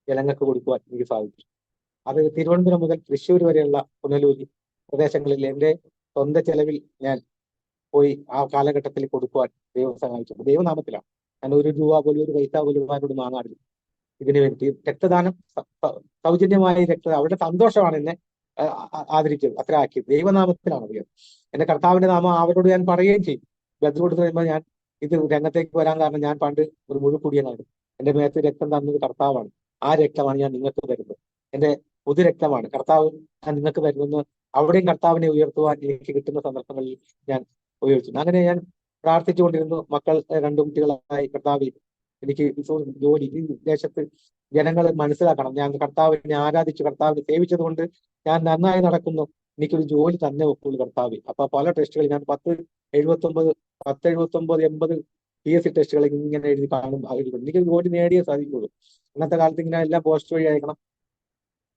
ജനങ്ങൾക്ക് കൊടുക്കുവാൻ എനിക്ക് സാധിച്ചു. അത് തിരുവനന്തപുരം മുതൽ തൃശ്ശൂർ വരെയുള്ള പുനലൂരി പ്രദേശങ്ങളിൽ എന്റെ സ്വന്തം ചെലവിൽ ഞാൻ പോയി ആ കാലഘട്ടത്തിൽ കൊടുക്കുവാൻ ദൈവം സഹായിച്ചു. ദൈവനാമത്തിലാണ്. ഞാൻ ഒരു രൂപ പോലും, ഒരു പൈസ പോലും ആരോട് വാങ്ങാറില്ല. ഇതിനു വേണ്ടി രക്തദാനം, സൗജന്യമായ അവരുടെ സന്തോഷമാണ് എന്നെ ആദരിച്ചത്, അത്ര ആക്കിയത്. ദൈവനാമത്തിലാണ് അറിയാം. എന്റെ കർത്താവിന്റെ നാമം അവരോട് ഞാൻ പറയുകയും ചെയ്യും. ബ്ലഡ് കൊടുത്തു കഴിയുമ്പോൾ ഞാൻ ഇത് രംഗത്തേക്ക് വരാൻ കാരണം, ഞാൻ പണ്ട് ഒരു മുഴുക്കുടിയനായിരുന്നു. എന്റെ മേത്ത് രക്തം തന്നത് കർത്താവാണ്. ആ രക്തമാണ് ഞാൻ നിങ്ങൾക്ക് തരുന്നത്. എന്റെ പുതുരക്തമാണ് കർത്താവ് ഞാൻ നിങ്ങൾക്ക് തരുന്നത്. അവിടെയും കർത്താവിനെ ഉയർത്തുവാൻ എനിക്ക് കിട്ടുന്ന സന്ദർഭങ്ങളിൽ ഞാൻ ഉപയോഗിച്ചു. അങ്ങനെ ഞാൻ പ്രാർത്ഥിച്ചുകൊണ്ടിരുന്നു. മക്കൾ 2 കുട്ടികളായി. കർത്താവ് എനിക്ക് ജോലി, ഈ ദേശത്ത് ജനങ്ങൾ മനസ്സിലാക്കണം, ഞാൻ കർത്താവിനെ ആരാധിച്ചു, കർത്താവിനെ സേവിച്ചത് കൊണ്ട് ഞാൻ നന്നായി നടക്കുന്നു, എനിക്കൊരു ജോലി തന്നെ വെക്കുള്ളൂ കർത്താവ്. അപ്പൊ പല ടെസ്റ്റുകൾ ഞാൻ 10 79 80 PSC ടെസ്റ്റുകൾ ഇങ്ങനെ എഴുതി കാണും. എനിക്ക് ജോലി നേടിയേ സാധിക്കുള്ളൂ. ഇന്നത്തെ കാലത്ത് ഇങ്ങനെ എല്ലാം പോസ്റ്റ് വഴി അയക്കണം,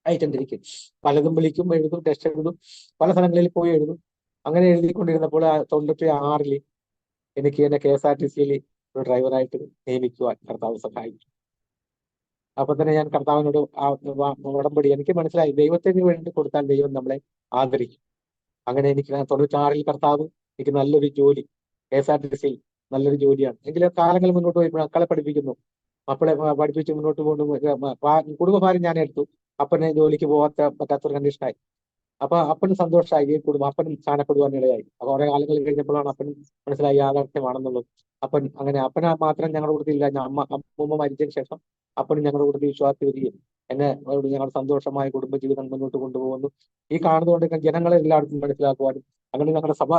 അയച്ചോണ്ടിരിക്കും. പലതും വിളിക്കും, എഴുതും, ടെസ്റ്റ് എഴുതും, പല സ്ഥലങ്ങളിൽ പോയി എഴുതും. അങ്ങനെ എഴുതിക്കൊണ്ടിരുന്നപ്പോൾ 96-ൽ എനിക്ക് എന്നെ KSRTC-യിൽ ഒരു ഡ്രൈവറായിട്ട് നിയമിക്കുവാൻ കർത്താവ് സഹായിച്ചു. അപ്പൊ തന്നെ ഞാൻ കർത്താവിനോട് ഉടമ്പടി, എനിക്ക് മനസ്സിലായി, ദൈവത്തിന് വേണ്ടി കൊടുത്താൽ ദൈവം നമ്മളെ ആദരിക്കും. അങ്ങനെ എനിക്ക് 96-ൽ കർത്താവ് എനിക്ക് നല്ലൊരു ജോലി, KSRTC-യിൽ നല്ലൊരു ജോലിയാണ്. എങ്കിലും കാലങ്ങൾ മുന്നോട്ട് പോയി മക്കളെ പഠിപ്പിക്കുന്നു, മക്കളെ പഠിപ്പിച്ച് മുന്നോട്ട് പോകുന്നു. കുടുംബഭാരം ഞാൻ എടുത്തു. അപ്പനെ ജോലിക്ക് പറ്റാത്തൊരു കണ്ടീഷനായി. അപ്പൊ അപ്പന് സന്തോഷമായി, ഈ കുടുംബം അപ്പനും സ്ഥാനപ്പെടുവാൻ ഇടയായി. അപ്പൊ കുറെ കാലങ്ങൾ കഴിഞ്ഞപ്പോഴാണ് അപ്പനും മനസ്സിലായി യാഥാർത്ഥ്യമാണെന്നുള്ളത്. അപ്പന മാത്രം ഞങ്ങളുടെ കൂട്ടത്തിൽ ഇല്ല, അമ്മൂമ്മ മരിച്ചതിന് ശേഷം അപ്പനും ഞങ്ങളുടെ കൂട്ടത്തിൽ വിശ്വാസി വരികയും ഞങ്ങൾ സന്തോഷമായ കുടുംബജീവിതം മുന്നോട്ട് കൊണ്ടുപോകുന്നു. ഈ കാണുന്നതുകൊണ്ട് ജനങ്ങളെ എല്ലായിടത്തും മനസ്സിലാക്കുവാനും അങ്ങനെ ഞങ്ങളുടെ സഭ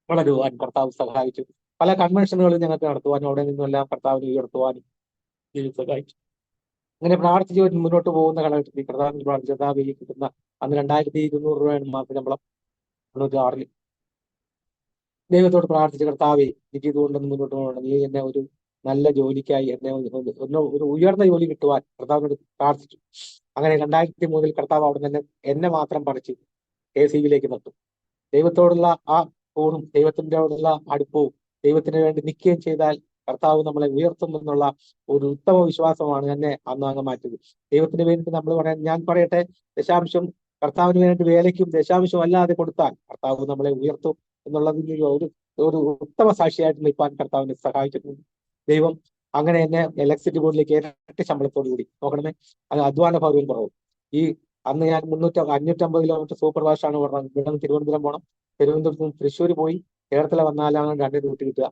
വളരുവാൻ കർത്താവ് സഹായിച്ചു. പല കൺവെൻഷനുകളും ഞങ്ങൾക്ക് നടത്തുവാനും അവിടെ നിന്നെല്ലാം കർത്താവിനെ ഉയർത്തുവാനും സഹായിച്ചു. അങ്ങനെ പ്രാർത്ഥിച്ച് മുന്നോട്ട് പോകുന്ന കാലഘട്ടത്തിൽ കർത്താവിന് പ്രാർത്ഥിച്ചാൽ കിട്ടുന്ന അന്ന് 2200 രൂപയാണ് മാസ ശമ്പളം. 96-ൽ ദൈവത്തോട് പ്രാർത്ഥിച്ച, കർത്താവെ എനിക്ക് ഇതുകൊണ്ടൊന്ന് മുന്നോട്ട് പോകണം, നീ എന്നെ ഒരു നല്ല ജോലിക്കായി എന്നെ ഒരു ഉയർന്ന ജോലി കിട്ടുവാൻ കർത്താവിനോട് പ്രാർത്ഥിച്ചു. അങ്ങനെ 2003-ൽ കർത്താവ് അവിടെ തന്നെ എന്നെ മാത്രം പറിച്ച് KCB-യിലേക്ക് നട്ടു. ദൈവത്തോടുള്ള ആ ഊണും ദൈവത്തിൻ്റെയോടുള്ള അടുപ്പവും ദൈവത്തിന് വേണ്ടി നിൽക്കുകയും ചെയ്താൽ കർത്താവ് നമ്മളെ ഉയർത്തും എന്നുള്ള ഒരു ഉത്തമ വിശ്വാസമാണ് എന്നെ അന്ന് അങ്ങ് മാറ്റിയത്. ദൈവത്തിന് വേണ്ടി നമ്മൾ പറയാൻ, ഞാൻ പറയട്ടെ, ദശാംശം കർത്താവിന് വേണ്ടി വേലയ്ക്കും ദശാംശം അല്ലാതെ കൊടുത്താൽ കർത്താവ് നമ്മളെ ഉയർത്തും എന്നുള്ളതിന് ഒരു ഒരു ഉത്തമ സാക്ഷിയായിട്ട് നിൽപ്പാൻ കർത്താവിനെ സഹായിച്ചിട്ടുണ്ട് ദൈവം. അങ്ങനെ എന്നെ ഇലക്ട്രിസിറ്റി ബോർഡിലേക്ക് ഇരട്ടി ശമ്പളത്തോടു കൂടി, നോക്കണമേ, അത് അധ്വാന ഭാരവും കുറവും. ഈ അന്ന് ഞാൻ 550 കിലോമീറ്റർ സൂപ്പർ ഫാസ്റ്റാണ് പറഞ്ഞത്. ഇവിടെ നിന്ന് തിരുവനന്തപുരം പോകണം, തിരുവനന്തപുരത്ത് നിന്ന് തൃശ്ശൂർ പോയി ചേർത്തല വന്നാലാണ് 2 റൂട്ട് കിട്ടുക.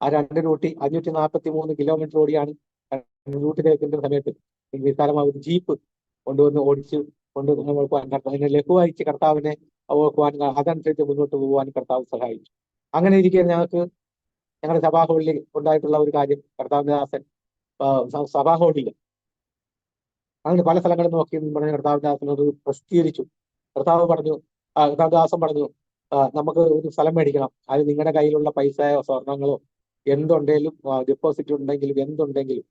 ആ 2 റൂട്ടിൽ 543 കിലോമീറ്റർ ഓടിയാണ് റൂട്ട് കേൾക്കുന്ന സമയത്ത് നിസ്സാരമായ ഒരു ജീപ്പ് കൊണ്ടുവന്ന് ഓടിച്ച് കൊണ്ടുപോകാൻ അതിനെ ലഘുവായിച്ച് കർത്താവിനെ ഓർക്കുവാൻ, അതനുസരിച്ച് മുന്നോട്ട് പോകുവാൻ കർത്താവ് സഹായിച്ചു. അങ്ങനെ ഇരിക്കെ ഞങ്ങളുടെ സഭാഹോളിൽ ഉണ്ടായിട്ടുള്ള ഒരു കാര്യം, കർത്താവിന്റെ ദാസൻ സഭാഹോളിൽ അങ്ങനെ പല സ്ഥലങ്ങളിൽ നോക്കി പറഞ്ഞ കർത്താവിന്റെ ദാസനോട് പ്രസിദ്ധീകരിച്ചു. കർത്താവ് ദാസൻ പറഞ്ഞു, നമുക്ക് ഒരു സ്ഥലം മേടിക്കണം, അത് നിങ്ങളുടെ കയ്യിലുള്ള പൈസയോ സ്വർണങ്ങളോ എന്തുണ്ടെങ്കിലും ഡെപ്പോസിറ്റ് ഉണ്ടെങ്കിലും എന്തുണ്ടെങ്കിലും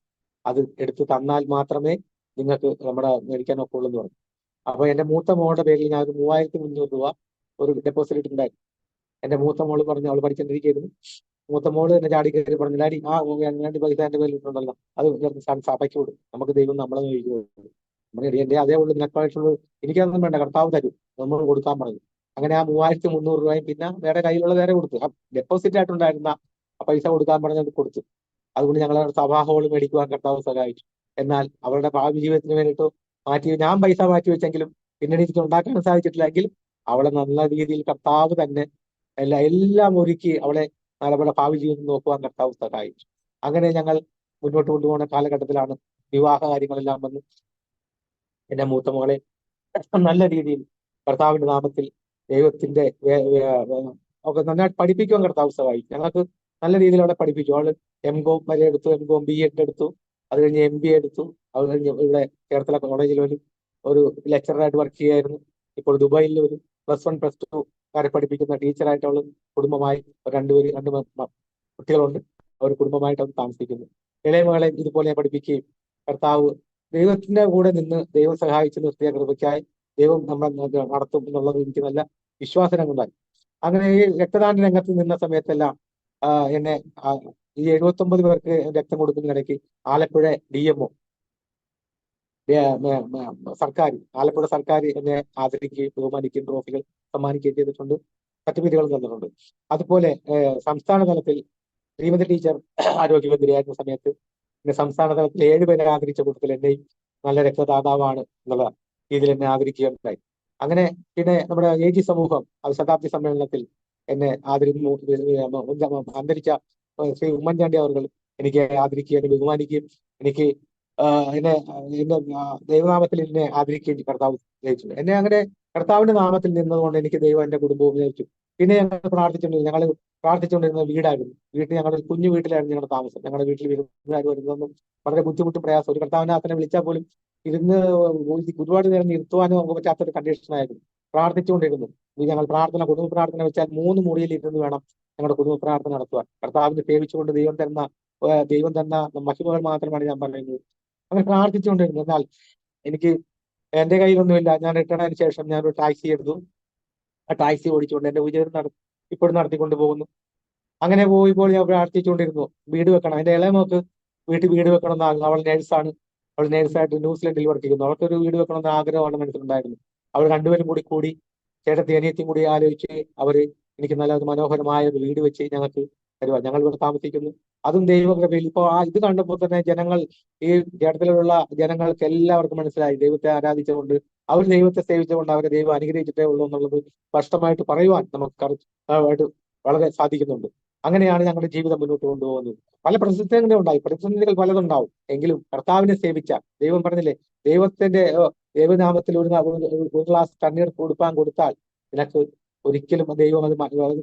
അത് എടുത്ത് തന്നാൽ മാത്രമേ നിങ്ങൾക്ക് നമ്മുടെ മേടിക്കാൻ ഒക്കുള്ളൂ എന്ന് പറഞ്ഞു. അപ്പൊ എന്റെ മൂത്ത മോളുടെ പേരിൽ ഞാൻ ഒരു 3300 രൂപ ഒരു ഡെപ്പോസിറ്റ് ഇട്ടുണ്ടായിരുന്നു. എന്റെ മൂത്ത മോള് പറഞ്ഞു, അവൾ പഠിച്ചിട്ടിരിക്കുന്നു. മൂത്ത മോള് എന്നെ ചാടി കയറി പറഞ്ഞു, ഡാഡി രണ്ട് പൈസ എന്റെ പേരിൽ ഇട്ടുണ്ടല്ലോ, അത് സഭയ്ക്ക് വിടും, നമുക്ക് ദൈവം നമ്മളെ നോക്കിക്കോളും. എന്റെ അതേ ഉള്ളൂ, നിനക്കായിട്ടുള്ളത് എനിക്കതൊന്നും വേണ്ട, കർത്താവ് തരും, നമ്മൾ കൊടുക്കാൻ പറഞ്ഞു. അങ്ങനെ ആ 3300 രൂപയും പിന്നെ വേറെ കയ്യിലുള്ള വേറെ കൊടുത്തു. ഡെപ്പോസിറ്റ് ആയിട്ടുണ്ടായിരുന്ന ആ പൈസ കൊടുക്കാൻ പറഞ്ഞത് കൊടുത്തു. അതുകൊണ്ട് ഞങ്ങൾ സഭാ ഹോള് മേടിക്കുവാൻ കർത്താവ് സഹായിച്ചു. എന്നാൽ അവരുടെ ഭാവി ജീവിതത്തിന് വേണ്ടിയിട്ട് ഞാൻ പൈസ മാറ്റി വെച്ചെങ്കിലും പിന്നീട് എനിക്ക് ഉണ്ടാക്കാൻ സാധിച്ചിട്ടില്ലെങ്കിലും അവളെ നല്ല രീതിയിൽ കർത്താവ് തന്നെ എല്ലാം ഒരുക്കി അവളെ നല്ല ഭാവി ജീവിതം നോക്കുവാൻ കർത്താവ് സഹായിച്ചു. അങ്ങനെ ഞങ്ങൾ മുന്നോട്ട് കൊണ്ടുപോകുന്ന കാലഘട്ടത്തിലാണ് വിവാഹ കാര്യങ്ങളെല്ലാം വന്ന് എന്റെ മൂത്ത മകളെ നല്ല രീതിയിൽ കർത്താവിന്റെ നാമത്തിൽ ദൈവത്തിന്റെ ഒക്കെ നന്നായിട്ട് പഠിപ്പിക്കുവാൻ കർത്താവ് സഹായിക്കും. ഞങ്ങൾക്ക് നല്ല രീതിയിൽ അവളെ പഠിപ്പിച്ചു. അവള് M.Com വരെ എടുത്തു, M.Com B.Ed എടുത്തു, അത് കഴിഞ്ഞ് MBA എടുത്തു. അത് കഴിഞ്ഞ് ഇവിടെ ചേർത്തല കോളേജിൽ ഒരു ലെക്ചറായിട്ട് വർക്ക് ചെയ്യായിരുന്നു. ഇപ്പോൾ ദുബായിൽ ഒരു +1 +2 കാരെ പഠിപ്പിക്കുന്ന ടീച്ചറായിട്ട് അവൾ കുടുംബമായി രണ്ട് കുട്ടികളുണ്ട്. അവർ കുടുംബമായിട്ട് അവർ താമസിക്കുന്നു. ഇളയ മകളെ ഇതുപോലെ പഠിപ്പിക്കുകയും കർത്താവ് ദൈവത്തിന്റെ കൂടെ നിന്ന് ദൈവം സഹായിച്ച് നിർത്തിയ കൃപയ്ക്കായി ദൈവം നമ്മളെ നടത്തും എന്നുള്ളത് എനിക്ക് നല്ല വിശ്വാസം ഉണ്ടായി. അങ്ങനെ ഈ രക്തദാന രംഗത്ത് നിന്ന സമയത്തെല്ലാം എന്നെ ഈ 79 പേർക്ക് രക്തം കൊടുക്കുന്നതിനിടയ്ക്ക് ആലപ്പുഴ DMO ആലപ്പുഴ സർക്കാർ എന്നെ ആദരിക്കുകയും ബഹുമാനിക്കുകയും ട്രോഫികൾ സമ്മാനിക്കുകയും ചെയ്തിട്ടുണ്ട്, സർട്ടിഫിക്കറ്റുകൾ തന്നിട്ടുണ്ട്. അതുപോലെ സംസ്ഥാന തലത്തിൽ ശ്രീമതി ടീച്ചർ ആരോഗ്യമന്ത്രിയായിരുന്ന സമയത്ത് സംസ്ഥാന തലത്തിൽ 7 പേരെ ആദരിച്ച കൂട്ടത്തിൽ എന്നെയും നല്ല രക്തദാതാവാണ് എന്നുള്ള രീതിയിൽ എന്നെ ആദരിക്കുകയുണ്ടായി. അങ്ങനെ പിന്നെ നമ്മുടെ AG സമൂഹം അത് ശതാബ്ദി സമ്മേളനത്തിൽ എന്നെ അന്തരിച്ച ശ്രീ ഉമ്മൻചാണ്ടി അവർ എനിക്ക് ആദരിക്കുകയും എന്നെ ബഹുമാനിക്കുകയും എനിക്ക് എന്റെ ദൈവനാമത്തിൽ എന്നെ ആദരിക്കുകയും കർത്താവ് ജയിച്ചു. എന്നെ അങ്ങനെ കർത്താവിന്റെ നാമത്തിൽ നിന്നതുകൊണ്ട് എനിക്ക് ദൈവം എന്റെ കുടുംബവും ജയിച്ചു. പിന്നെ ഞങ്ങൾ പ്രാർത്ഥിച്ചുകൊണ്ടിരുന്ന വീടായിരുന്നു. ഞങ്ങളുടെ കുഞ്ഞു വീട്ടിലായിരുന്നു ഞങ്ങളുടെ താമസം. ഞങ്ങളുടെ വീട്ടിൽ വിരുന്നുകാർ വരുന്നതൊന്നും വളരെ ബുദ്ധിമുട്ടും പ്രയാസം. ഒരു കർത്താവിനാഥനെ വിളിച്ചാൽ പോലും ഇരുന്ന് ഒരുപാട് നേരം ഇരുത്തുവാനോ പറ്റാത്തൊരു കണ്ടീഷനായിരുന്നു. പ്രാർത്ഥിച്ചുകൊണ്ടിരുന്നു. ഞങ്ങൾ കുടുംബ പ്രാർത്ഥന വെച്ചാൽ 3 മുറിയിൽ ഇരുന്ന് വേണം ഞങ്ങളുടെ കുടുംബ പ്രാർത്ഥന നടത്തുവാൻ. കർത്താവിനെ സേവിച്ചുകൊണ്ട് ദൈവം തന്ന മഹിമകൾ മാത്രമാണ് ഞാൻ പറയുന്നത്. അങ്ങനെ പ്രാർത്ഥിച്ചുകൊണ്ടിരുന്നു. എന്നാൽ എനിക്ക് എന്റെ കയ്യിലൊന്നുമില്ല. ഞാൻ റിട്ടയർ ആയതിനു ശേഷം ഞാനൊരു ടാക്സി എടുത്തു. ആ ടാക്സി ഓടിച്ചുകൊണ്ട് എന്റെ വിജയം ഇപ്പോഴും നടത്തിക്കൊണ്ട് പോകുന്നു. അങ്ങനെ പോയിപ്പോൾ ഞാൻ പ്രാർത്ഥിച്ചുകൊണ്ടിരുന്നു, വീട് വെക്കണം. എന്റെ ഇളയമോക്ക് വീട് വെക്കണം എന്ന് അവൾ നേഴ്സാണ്. അവൾ നേഴ്സായിട്ട് ന്യൂസിലൻഡിൽ വർക്ക് ചെയ്യുന്നു. അവൾക്കൊരു വീട് വെക്കണമെന്ന് ആഗ്രഹമാണ് മനസ്സിലുണ്ടായിരുന്നു. അവർ രണ്ടുപേരും കൂടി ചേട്ടത്തി അനിയത്തിയും കൂടി ആലോചിച്ച് അവര് എനിക്ക് നല്ല മനോഹരമായ ഒരു വീട് വെച്ച് ഞങ്ങൾക്ക് തരുക. ഞങ്ങൾ ഇവിടെ താമസിക്കുന്നു. അതും ദൈവകൃപയിൽ. ഇപ്പൊ ഇത് കണ്ടപ്പോൾ തന്നെ ഈ ചേട്ടത്തിലുള്ള ജനങ്ങൾക്ക് എല്ലാവർക്കും മനസ്സിലായി ദൈവത്തെ ആരാധിച്ചുകൊണ്ട് അവർ ദൈവത്തെ സേവിച്ചുകൊണ്ട് അവരെ ദൈവം അനുഗ്രഹിച്ചിട്ടേ ഉള്ളൂ എന്നുള്ളത് സ്പഷ്ടമായിട്ട് പറയുവാൻ നമുക്ക് വളരെ സാധിക്കുന്നുണ്ട്. അങ്ങനെയാണ് ഞങ്ങളുടെ ജീവിതം മുന്നോട്ട് കൊണ്ടുപോകുന്നത്. പല പ്രതിസന്ധികൾ പലതുണ്ടാവും. എങ്കിലും കർത്താവിനെ സേവിച്ച ദൈവം പറഞ്ഞില്ലേ, ദൈവനാമത്തിൽ ഒരു ഗ്ലാസ് കണ്ണീർ കൊടുത്താൽ നിനക്ക് ഒരിക്കലും ദൈവം അത്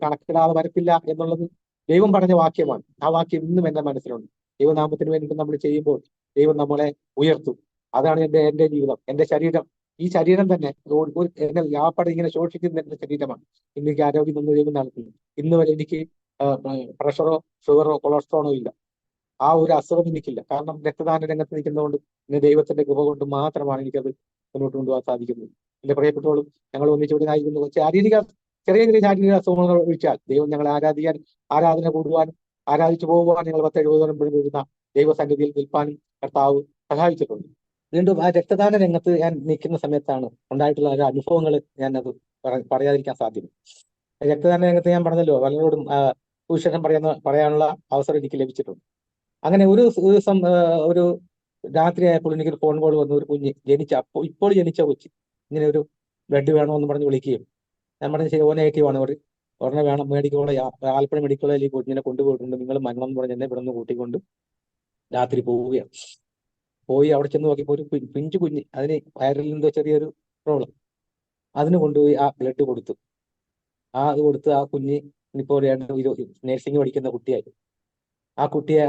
കണക്കിടാതെ വരത്തില്ല എന്നുള്ളത് ദൈവം പറഞ്ഞ വാക്യമാണ്. ആ വാക്യം ഇന്നും എന്റെ മനസ്സിലുണ്ട്. ദൈവനാമത്തിന് വേണ്ടിയിട്ട് നമ്മൾ ചെയ്യുമ്പോൾ ദൈവം നമ്മളെ ഉയർത്തും. അതാണ് എന്റെ ജീവിതം. എന്റെ ശരീരം, ഈ ശരീരം തന്നെ എന്നെ യാപ്പടെ ഇങ്ങനെ ശോഷിക്കുന്ന എന്റെ ശരീരമാണ്. ഇന്ന് എനിക്ക് ആരോഗ്യം നിന്ന് ദൈവം നടത്തുന്നു. ഇന്ന് വരെ എനിക്ക് പ്രഷറോ ഷുഗറോ കൊളസ്ട്രോളോ ഇല്ല. ആ ഒരു അസുഖം എനിക്കില്ല. കാരണം രക്തദാന രംഗത്ത് നിൽക്കുന്നതുകൊണ്ട് പിന്നെ ദൈവത്തിന്റെ കൃപ കൊണ്ട് മാത്രമാണ് എനിക്കത് മുന്നോട്ട് കൊണ്ടുപോകാൻ സാധിക്കുന്നത്. എന്റെ പ്രിയപ്പെട്ടവളും ഞങ്ങൾ ഒന്നിച്ചുകൂടി ആയിരുന്നു. ശാരീരിക ചെറിയ ചെറിയ ശാരീരിക അസുഖങ്ങൾ ഒഴിച്ചാൽ ദൈവം ഞങ്ങളെ ആരാധന കൂടുവാനും ആരാധിച്ചു പോകുവാനും ഞങ്ങൾ 10-70 വരുന്ന ദൈവസന്നിധിയിൽ നിൽപ്പാനും കർത്താവ് സഹായിച്ചിട്ടുണ്ട്. വീണ്ടും ആ രക്തദാന രംഗത്ത് ഞാൻ നിൽക്കുന്ന സമയത്താണ് ഉണ്ടായിട്ടുള്ള ഒരു അനുഭവങ്ങൾ ഞാൻ അത് പറയാതിരിക്കാൻ സാധ്യമല്ല. രക്തദാന രംഗത്ത് ഞാൻ പറഞ്ഞല്ലോ, പലരോടും സുവിശേഷം പറയാനുള്ള അവസരം എനിക്ക് ലഭിച്ചിട്ടുണ്ട്. അങ്ങനെ ഒരു ദിവസം ഒരു രാത്രിയായപ്പോൾ എനിക്കൊരു ഫോൺ കോൾ വന്നു. ഒരു കുഞ്ഞ് ഇപ്പോൾ ജനിച്ച കൊച്ചി ഇങ്ങനെ ഒരു ബ്ലഡ് വേണമെന്ന് പറഞ്ഞ് വിളിക്കുകയും ഞാൻ പറഞ്ഞ ശരി, നെഗറ്റീവാണ്. ഉടനെ വേണം മേടിക്കോളെ, ആലപ്പുഴ മെഡിക്കൽ കോളേജിൽ കുഞ്ഞിനെ കൊണ്ടുപോയിട്ടുണ്ട്, നിങ്ങൾ മരണം എന്ന് പറഞ്ഞ് എന്നെ ഇവിടെ നിന്ന് കൂട്ടിക്കൊണ്ട് രാത്രി പോവുകയാണ്. പോയി അവിടെ ചെന്ന് നോക്കിയപ്പോൾ ഒരു പിഞ്ചു കുഞ്ഞ്, അതിന് വയറിൽ എന്തോ ചെറിയൊരു പ്രോബ്ലം, അതിന് കൊണ്ടുപോയി ആ ബ്ലഡ് കൊടുത്തു. അത് കൊടുത്ത് ആ കുഞ്ഞ് ഇപ്പോൾ നഴ്സിംഗ് പഠിക്കുന്ന കുട്ടിയായി. ആ കുട്ടിയെ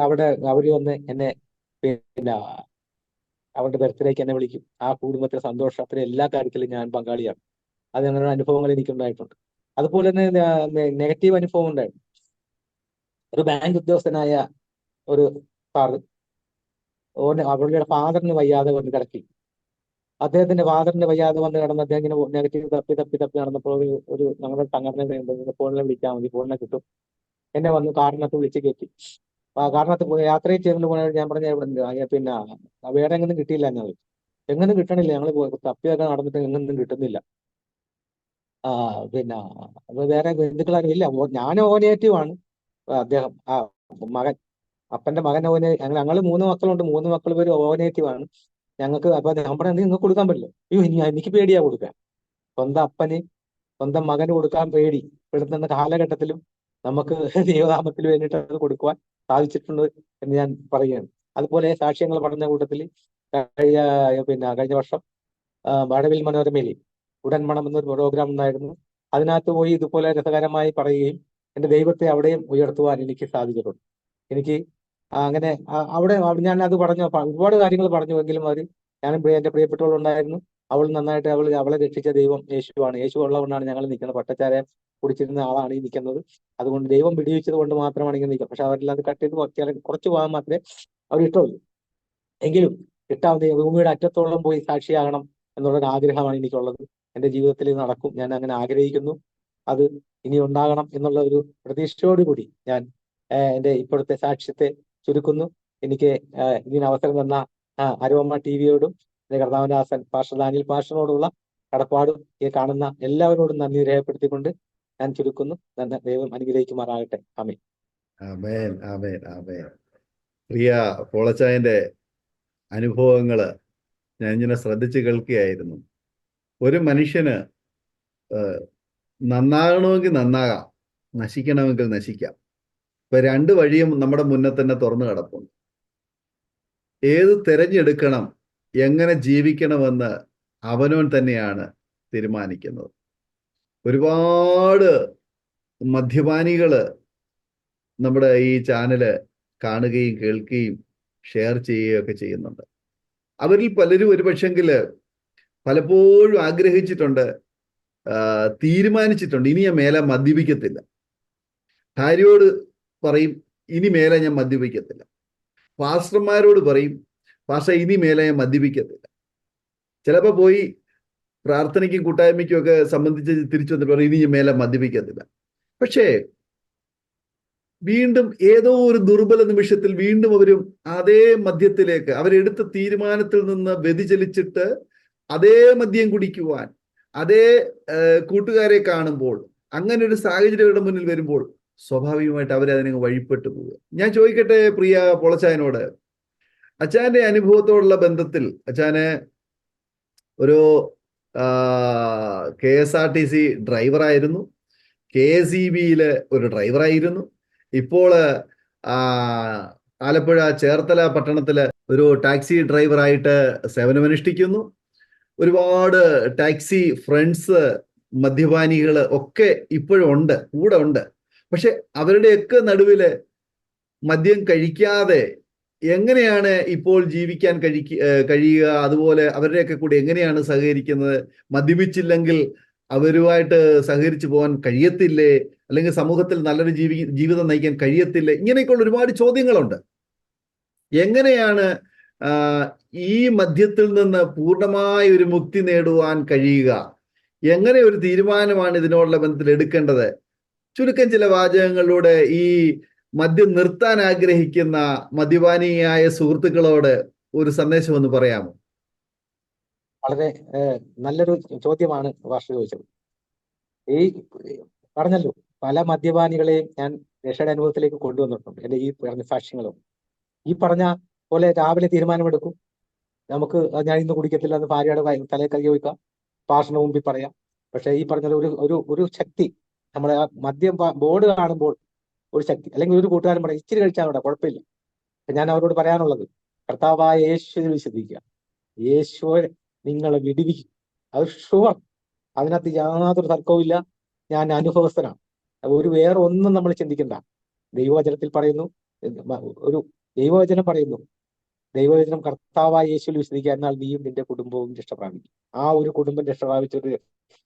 അവര് വന്ന് എന്നെ പിന്നെ അവരുടെ ബർത്ത്ഡേക്ക് എന്നെ വിളിക്കും. ആ കുടുംബത്തിലെ സന്തോഷത്തിന് എല്ലാ കാര്യത്തിലും ഞാൻ പങ്കാളിയാണ്. അത് അങ്ങനെ അനുഭവങ്ങൾ എനിക്കുണ്ടായിട്ടുണ്ട്. അതുപോലെ തന്നെ നെഗറ്റീവ് അനുഭവം ഉണ്ടായിരുന്നു. ഒരു ബാങ്ക് ഉദ്യോഗസ്ഥനായ ഒരു സാറ് അവരുടെ ഫാദറിന് വയ്യാതെ വന്ന് കിടക്കി. അദ്ദേഹത്തിന്റെ ഫാദറിന് വയ്യാതെ വന്ന് കിടന്ന് അദ്ദേഹം ഇങ്ങനെ നെഗറ്റീവ് തപ്പി നടന്നപ്പോൾ ഒരു ഞങ്ങളുടെ സംഘടന ഫോണിനെ വിളിച്ചാൽ മതി, ഫോണിനെ കിട്ടും. എന്നെ വന്ന് കാറിനകത്ത് വിളിച്ച് കയറ്റി. കാറിനകത്ത് പോയി യാത്രയിൽ ചേർന്ന് പോയ ഞാൻ പറഞ്ഞ പിന്നെ വേറെ എങ്ങനെയും കിട്ടിയില്ല. ഞങ്ങൾ എങ്ങനെ കിട്ടണില്ല, ഞങ്ങൾ തപ്പിയൊക്കെ നടന്നിട്ട് എങ്ങനെയൊന്നും കിട്ടുന്നില്ല. പിന്നെ വേറെ ബന്ധുക്കളാരും ഇല്ല. ഞാൻ ഓനേറ്റീവാണ്. അദ്ദേഹം മകൻ, അപ്പന്റെ മകൻ ഞങ്ങൾ 3 മക്കളുണ്ട്. 3 മക്കൾ പേര് ഓനേറ്റീവാണ് ഞങ്ങൾക്ക്. അപ്പൊ ഞാൻ പറഞ്ഞത് നിങ്ങൾക്ക് കൊടുക്കാൻ പറ്റില്ല. അയ്യോ, എനിക്ക് പേടിയാ കൊടുക്കാൻ. സ്വന്തം അപ്പന് സ്വന്തം മകന് കൊടുക്കാൻ പേടി പെടുത്തുന്ന കാലഘട്ടത്തിലും നമുക്ക് ദൈവനാമത്തിന് വേണ്ടിയിട്ട് അത് കൊടുക്കുവാൻ സാധിച്ചിട്ടുണ്ട് എന്ന് ഞാൻ പറയുകയാണ്. അതുപോലെ സാക്ഷ്യങ്ങൾ പറഞ്ഞ കൂട്ടത്തിൽ കഴിഞ്ഞ വർഷം വടവിൽ മനോരമയിൽ ഉടൻമണം എന്നൊരു പ്രോഗ്രാം ഉണ്ടായിരുന്നു. അതിനകത്ത് പോയി ഇതുപോലെ രസകരമായി പറയുകയും എൻ്റെ ദൈവത്തെ അവിടെയും ഉയർത്തുവാൻ എനിക്ക് സാധിച്ചിട്ടുണ്ട്. എനിക്ക് അങ്ങനെ അവിടെ ഞാൻ അത് പറഞ്ഞു, ഒരുപാട് കാര്യങ്ങൾ പറഞ്ഞുവെങ്കിലും ഞാനും എൻ്റെ പ്രിയപ്പെട്ടവളുണ്ടായിരുന്നു. അവൾ നന്നായിട്ട് അവളെ രക്ഷിച്ച ദൈവം യേശുവാണ്. യേശു ഉള്ളതുകൊണ്ടാണ് ഞങ്ങൾ നിൽക്കുന്നത്. പട്ടച്ചാരെ കുടിച്ചിരുന്ന ആളാണ് ഈ നിൽക്കുന്നത്. അതുകൊണ്ട് ദൈവം പിടിവിച്ചത് കൊണ്ട് മാത്രമാണ് ഇങ്ങനെ നിൽക്കുക. പക്ഷെ അവരെല്ലാം അത് കട്ട് ചെയ്ത് കുറച്ച് പോകാൻ മാത്രമേ അവർ ഇട്ടുള്ളൂ. എങ്കിലും കിട്ടാവുന്ന ഭൂമിയുടെ അറ്റത്തോളം പോയി സാക്ഷിയാകണം എന്നുള്ളൊരു ആഗ്രഹമാണ് എനിക്കുള്ളത്. എൻ്റെ ജീവിതത്തിൽ നടക്കും, ഞാൻ അങ്ങനെ ആഗ്രഹിക്കുന്നു. അത് ഇനി ഉണ്ടാകണം എന്നുള്ള ഒരു പ്രതീക്ഷയോടുകൂടി ഞാൻ എൻ്റെ ഇപ്പോഴത്തെ സാക്ഷ്യത്തെ ചുരുക്കുന്നു. എനിക്ക് ഇതിന് അവസരം തന്ന അരോമ ടിവിയോടും എൻ്റെ കർത്താവദാസൻ പാസ്റ്റർ ദാനിയേൽ പാസ്റ്ററിനോടുള്ള കടപ്പാടും ഈ കാണുന്ന എല്ലാവരോടും നന്ദി രേഖപ്പെടുത്തിക്കൊണ്ട് ഞാൻ ചുരുക്കുന്നു. ദൈവം അനുഗ്രഹിക്കുമാറാകട്ടെ. ആമേൻ. ആമേൻ, ആമേൻ, ആമേൻ. പ്രിയ പോളച്ചായന്റെ അനുഭവങ്ങള് ഞാൻ ഇങ്ങനെ ശ്രദ്ധിച്ച് കേൾക്കുകയായിരുന്നു. ഒരു മനുഷ്യന് നന്നാകണമെങ്കിൽ നന്നാകാം, നശിക്കണമെങ്കിൽ നശിക്കാം. ഇപ്പൊ 2 വഴിയും നമ്മുടെ മുന്നേ തന്നെ തുറന്നു കിടപ്പുണ്ട്. ഏത് തിരഞ്ഞെടുക്കണം, എങ്ങനെ ജീവിക്കണമെന്ന് അവനവൻ തന്നെയാണ് തീരുമാനിക്കുന്നത്. ഒരുപാട് മദ്യപാനികള് നമ്മുടെ ഈ ചാനല് കാണുകയും കേൾക്കുകയും ഷെയർ ചെയ്യുകയും ഒക്കെ ചെയ്യുന്നുണ്ട്. അവരിൽ പലരും ഒരുപക്ഷെങ്കില് പലപ്പോഴും ആഗ്രഹിച്ചിട്ടുണ്ട്, തീരുമാനിച്ചിട്ടുണ്ട്, ഇനി ഞാൻ മേലെ മദ്യപിക്കത്തില്ല. ഭാര്യയോട് പറയും, ഇനി മേലെ ഞാൻ മദ്യപിക്കത്തില്ല. പാസ്റ്റർമാരോട് പറയും, പാസ്റ്റർ ഇനി മേലെ ഞാൻ മദ്യപിക്കത്തില്ല. ചിലപ്പോൾ പോയി പ്രാർത്ഥനയ്ക്കും കൂട്ടായ്മയ്ക്കും ഒക്കെ സംബന്ധിച്ച് തിരിച്ചു വന്നിട്ട് പറയും, ഇനി മേലെ മദ്യപിക്കത്തില്ല. പക്ഷേ വീണ്ടും ഏതോ ഒരു ദുർബല നിമിഷത്തിൽ വീണ്ടും അവരും അതേ മദ്യത്തിലേക്ക്, അവരെടുത്ത തീരുമാനത്തിൽ നിന്ന് വ്യതിചലിച്ചിട്ട് അതേ മദ്യം കുടിക്കുവാൻ, അതേ കൂട്ടുകാരെ കാണുമ്പോൾ, അങ്ങനെ ഒരു സാഹചര്യം അവരുടെ മുന്നിൽ വരുമ്പോൾ സ്വാഭാവികമായിട്ട് അവരതിനെ വഴിപ്പെട്ടു പോവുക. ഞാൻ ചോദിക്കട്ടെ പ്രിയ പൊളച്ചായനോട്, അച്ഛാന്റെ അനുഭവത്തോടുള്ള ബന്ധത്തിൽ, അച്ഛന് ഒരു KSRTC ഡ്രൈവറായിരുന്നു, KSEB ഒരു ഡ്രൈവറായിരുന്നു, ഇപ്പോൾ ആലപ്പുഴ ചേർത്തല പട്ടണത്തില് ഒരു ടാക്സി ഡ്രൈവറായിട്ട് സേവനമനുഷ്ഠിക്കുന്നു. ഒരുപാട് ടാക്സി ഫ്രണ്ട്സ്, മദ്യപാനികൾ ഒക്കെ ഇപ്പോഴും ഉണ്ട്, കൂടെ ഉണ്ട്. പക്ഷെ അവരുടെയൊക്കെ നടുവില് മദ്യം കഴിക്കാതെ എങ്ങനെയാണ് ഇപ്പോൾ ജീവിക്കാൻ കഴിയുക, അതുപോലെ അവരുടെയൊക്കെ കൂടെ എങ്ങനെയാണ് സഹകരിക്കുന്നത്, മദ്യപിച്ചില്ലെങ്കിൽ അവരുമായിട്ട് സഹകരിച്ചു പോകാൻ കഴിയത്തില്ലേ, അല്ലെങ്കിൽ സമൂഹത്തിൽ നല്ലൊരു ജീവിതം നയിക്കാൻ കഴിയത്തില്ലേ, ഇങ്ങനെയൊക്കെയുള്ള ഒരുപാട് ചോദ്യങ്ങളുണ്ട്. എങ്ങനെയാണ് ഈ മദ്യത്തിൽ നിന്ന് പൂർണ്ണമായ ഒരു മുക്തി നേടുവാൻ കഴിയുക? എങ്ങനെ ഒരു തീരുമാനമാണ് ഇതിനോടുള്ള ബന്ധത്തിൽ എടുക്കേണ്ടത്? ചുരുക്കം ചില വാചകങ്ങളിലൂടെ ഈ മദ്യം നിർത്താൻ ആഗ്രഹിക്കുന്ന മദ്യപാനിയായ സുഹൃത്തുക്കളോട് ഒരു സന്ദേശം ഒന്ന് പറയാമോ? വളരെ നല്ലൊരു ചോദ്യമാണ് ഭാഷ ചോദിച്ചത്. ഈ പറഞ്ഞല്ലോ, പല മദ്യപാനികളെയും ഞാൻ രക്ഷയുടെ അനുഭവത്തിലേക്ക് കൊണ്ടുവന്നിട്ടുണ്ട്. എന്റെ ഈ പറഞ്ഞ സാക്ഷ്യങ്ങളും ഈ പറഞ്ഞ പോലെ രാവിലെ തീരുമാനമെടുക്കും, നമുക്ക് ഞാൻ ഇന്ന് കുടിക്കത്തില്ല എന്ന് ഭാര്യയുടെ തലയിൽ കൈ വയ്ക്കാം, പാഷന് മുമ്പിൽ പറയാം. പക്ഷെ ഈ പറഞ്ഞ ഒരു ഒരു ഒരു ശക്തി, നമ്മുടെ ആ മദ്യം ബോർഡ് കാണുമ്പോൾ ഒരു ശക്തി, അല്ലെങ്കിൽ ഒരു കൂട്ടുകാരൻ പറയാം ഇച്ചിരി കഴിച്ചാൽ അവിടെ കുഴപ്പമില്ല. ഞാൻ അവരോട് പറയാനുള്ളത്, കർത്താവായ യേശുവിനെ വിശ്വസിക്കുക, യേശുവെ നിങ്ങളെ വിടുവിക്കും. അത് ഷുവർ, അതിനകത്ത് യാതൊരു തർക്കവും. ഞാൻ അനുഭവസ്ഥനാണ്. ഒരു വേറെ ഒന്നും നമ്മൾ ചിന്തിക്കണ്ട. ദൈവവചനത്തിൽ പറയുന്നു, ഒരു ദൈവവചനം പറയുന്നു, ദൈവവചനം കർത്താവായ യേശുവിൽ വിശ്വസിക്കുക, എന്നാൽ നീയും നിന്റെ കുടുംബവും രക്ഷ പ്രാപിക്കും. ആ ഒരു കുടുംബം രക്ഷ പ്രാപിച്ച ഒരു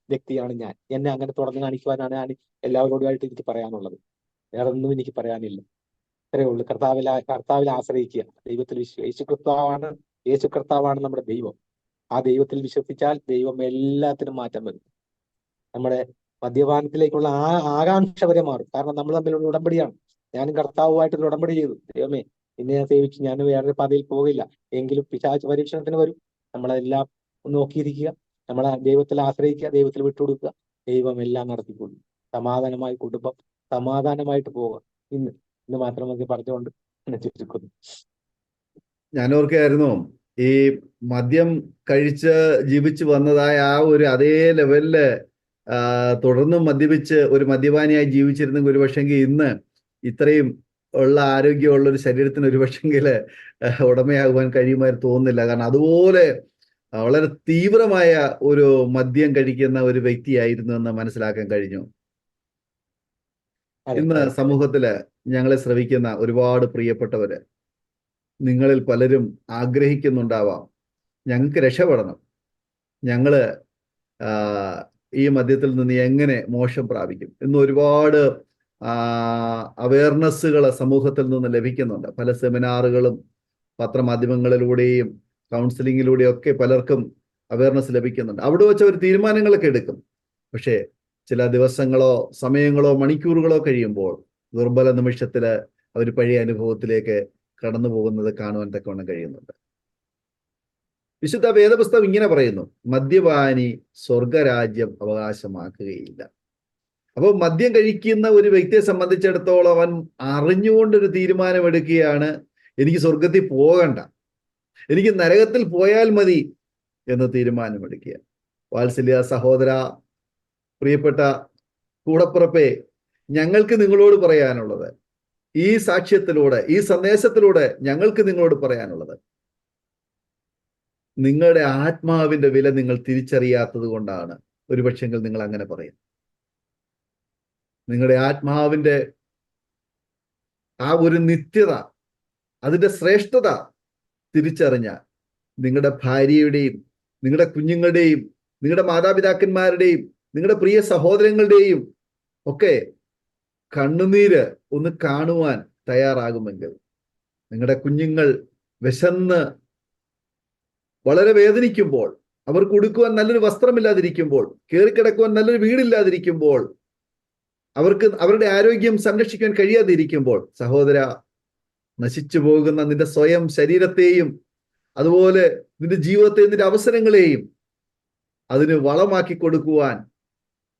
വ്യക്തിയാണ് ഞാൻ. എന്നെ അങ്ങനെ തുറന്നു കാണിക്കുവാനാണ് ഞാൻ എല്ലാവരോടുമായിട്ട് എനിക്ക് പറയാനുള്ളത്. വേറെ ഒന്നും എനിക്ക് പറയാനില്ല. ഇത്രയേ ഉള്ളൂ. കർത്താവിൽ ആശ്രയിക്കുക, ദൈവത്തിൽ യേശു കർത്താവാണ് നമ്മുടെ ദൈവം. ആ ദൈവത്തിൽ വിശ്വസിച്ചാൽ ദൈവം എല്ലാത്തിനും മാറ്റം വരും. നമ്മുടെ മദ്യപാനത്തിലേക്കുള്ള ആകാംക്ഷ വരെ മാറും. കാരണം നമ്മൾ തമ്മിലുള്ള ഉടമ്പടിയാണ്. ഞാനും കർത്താവുമായിട്ടൊരു ഉടമ്പടി ചെയ്തു. ദൈവമേ, നിന്നെ ഞാൻ സേവിച്ചു, ഞാൻ വേറൊരു പാതയിൽ പോകില്ല. എങ്കിലും പിശാച് പരീക്ഷണത്തിന് വരും. നമ്മളെല്ലാം നോക്കിയിരിക്കുക, നമ്മളെ ദൈവത്തിൽ ആശ്രയിക്കുക, ദൈവത്തിൽ വിട്ടുകൊടുക്കുക. ദൈവം എല്ലാം നടത്തിക്കൊള്ളും. സമാധാനമായി കുടുംബം, സമാധാനമായിട്ട് പോവുക. ഇന്ന് മാത്രം മതി പറഞ്ഞുകൊണ്ട് ചുരുക്കുന്നു. ഞാൻ ഓർക്കുകയായിരുന്നു, ഈ മദ്യം കഴിച്ച് ജീവിച്ചു വന്നതായ ആ ഒരു അതേ ലെവലില് തുടർന്നും മദ്യപിച്ച് ഒരു മദ്യപാനിയായി ജീവിച്ചിരുന്നെങ്കിൽ ഒരുപക്ഷെങ്കിൽ ഇന്ന് ഇത്രയും ഉള്ള ആരോഗ്യമുള്ള ഒരു ശരീരത്തിന് ഒരുപക്ഷെങ്കിൽ ഉടമയാകുവാൻ കഴിയുമായിരുന്നു തോന്നുന്നില്ല. കാരണം അതുപോലെ വളരെ തീവ്രമായ ഒരു മദ്യം കഴിക്കുന്ന ഒരു വ്യക്തിയായിരുന്നു എന്ന് മനസ്സിലാക്കാൻ കഴിഞ്ഞു. ഇന്ന് സമൂഹത്തില് ഞങ്ങളെ ശ്രവിക്കുന്ന ഒരുപാട് പ്രിയപ്പെട്ടവര്, നിങ്ങളിൽ പലരും ആഗ്രഹിക്കുന്നുണ്ടാവാം, ഞങ്ങൾക്ക് രക്ഷപ്പെടണം, ഞങ്ങള് ഈ മദ്യത്തിൽ നിന്ന് എങ്ങനെ മോക്ഷം പ്രാപിക്കും എന്ന് ഒരുപാട് അവയർനെസ്സുകൾ സമൂഹത്തിൽ നിന്ന് ലഭിക്കുന്നുണ്ട്. പല സെമിനാറുകളും പത്രമാധ്യമങ്ങളിലൂടെയും കൗൺസിലിങ്ങിലൂടെയും ഒക്കെ പലർക്കും അവയർനെസ് ലഭിക്കുന്നുണ്ട്. അവിടെ വെച്ച് അവർ തീരുമാനങ്ങളൊക്കെ എടുക്കും. പക്ഷേ ചില ദിവസങ്ങളോ സമയങ്ങളോ മണിക്കൂറുകളോ കഴിയുമ്പോൾ ദുർബല നിമിഷത്തില് അവർ പഴയ അനുഭവത്തിലേക്ക് കടന്നു പോകുന്നത് കാണുവാൻ തക്കവണ്ണം കഴിയുന്നുണ്ട്. വിശുദ്ധ വേദപുസ്തകം ഇങ്ങനെ പറയുന്നു, മദ്യപാനി സ്വർഗരാജ്യം അവകാശമാക്കുകയില്ല. അപ്പോൾ മദ്യം കഴിക്കുന്ന ഒരു വ്യക്തിയെ സംബന്ധിച്ചിടത്തോളം അവൻ അറിഞ്ഞുകൊണ്ടൊരു തീരുമാനമെടുക്കുകയാണ്, എനിക്ക് സ്വർഗത്തിൽ പോകണ്ട, എനിക്ക് നരകത്തിൽ പോയാൽ മതി എന്ന് തീരുമാനമെടുക്കുക. വാത്സല്യ സഹോദര, പ്രിയപ്പെട്ട കൂടപ്പുറപ്പേ, ഞങ്ങൾക്ക് നിങ്ങളോട് പറയാനുള്ളത്, ഈ സാക്ഷ്യത്തിലൂടെ, ഈ സന്ദേശത്തിലൂടെ ഞങ്ങൾക്ക് നിങ്ങളോട് പറയാനുള്ളത്, നിങ്ങളുടെ ആത്മാവിന്റെ വില നിങ്ങൾ തിരിച്ചറിയാത്തത് കൊണ്ടാണ് ഒരുപക്ഷെങ്കിൽ നിങ്ങൾ അങ്ങനെ പറയും. നിങ്ങളുടെ ആത്മാവിന്റെ ആ ഒരു നിത്യത, അതിന്റെ ശ്രേഷ്ഠത തിരിച്ചറിഞ്ഞാൽ നിങ്ങളുടെ ഭാര്യയുടെയും നിങ്ങളുടെ കുഞ്ഞുങ്ങളുടെയും നിങ്ങളുടെ മാതാപിതാക്കന്മാരുടെയും നിങ്ങളുടെ പ്രിയ സഹോദരങ്ങളുടെയും ഒക്കെ കണ്ണുനീര് ഒന്ന് കാണുവാൻ തയ്യാറാകുമെങ്കിൽ, നിങ്ങളുടെ കുഞ്ഞുങ്ങൾ വിശന്ന് വളരെ വേദനിക്കുമ്പോൾ, അവർക്ക് ഉടുക്കുവാൻ നല്ലൊരു വസ്ത്രമില്ലാതിരിക്കുമ്പോൾ, കയറിക്കിടക്കുവാൻ നല്ലൊരു വീടില്ലാതിരിക്കുമ്പോൾ, അവർക്ക് അവരുടെ ആരോഗ്യം സംരക്ഷിക്കാൻ കഴിയാതിരിക്കുമ്പോൾ, സഹോദര, നശിച്ചു പോകുന്ന നിന്റെ സ്വയം ശരീരത്തെയും അതുപോലെ നിന്റെ ജീവിതത്തെയും നിന്റെ അവസരങ്ങളെയും അതിന് വളമാക്കി കൊടുക്കുവാൻ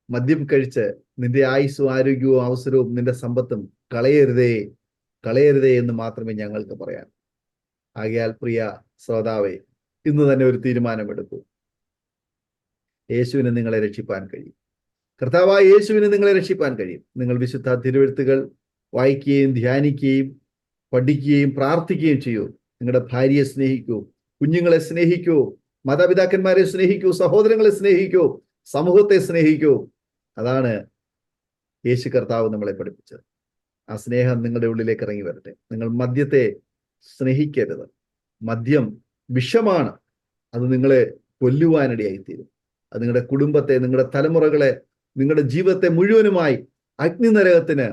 മദ്യം കഴിച്ച് നിന്റെ ആയുസ്സും ആരോഗ്യവും അവസരവും നിന്റെ സമ്പത്തും കളയരുതേ എന്ന് മാത്രമേ ഞങ്ങൾക്ക് പറയാൻ. ആകയാൽ പ്രിയ ശ്രോതാവേ, ഇന്ന് തന്നെ ഒരു തീരുമാനമെടുക്കൂ. യേശുവിന് നിങ്ങളെ രക്ഷിപ്പാൻ കഴിയും. കർത്താവായ യേശുവിന് നിങ്ങളെ രക്ഷിപ്പാൻ കഴിയും. നിങ്ങൾ വിശുദ്ധ തിരുവെഴുത്തുകൾ വായിക്കുകയും ധ്യാനിക്കുകയും പഠിക്കുകയും പ്രാർത്ഥിക്കുകയും ചെയ്യൂ. നിങ്ങളുടെ ഭാര്യയെ സ്നേഹിക്കൂ, കുഞ്ഞുങ്ങളെ സ്നേഹിക്കൂ, മാതാപിതാക്കന്മാരെ സ്നേഹിക്കൂ, സഹോദരങ്ങളെ സ്നേഹിക്കൂ, സമൂഹത്തെ സ്നേഹിക്കൂ. അതാണ് യേശു കർത്താവ് നമ്മളെ പഠിപ്പിച്ചത്. ആ സ്നേഹം നിങ്ങളുടെ ഉള്ളിലേക്ക് ഇറങ്ങി വരട്ടെ. നിങ്ങൾ മദ്യത്തെ സ്നേഹിക്കരുത്. മദ്യം വിഷമാണ്. അത് നിങ്ങളെ കൊല്ലുവാനിടയായിത്തീരും. അത് നിങ്ങളുടെ കുടുംബത്തെ, നിങ്ങളുടെ തലമുറകളെ, നിങ്ങളുടെ ജീവിതത്തെ മുഴുവനുമായി അഗ്നിനരകത്തിന്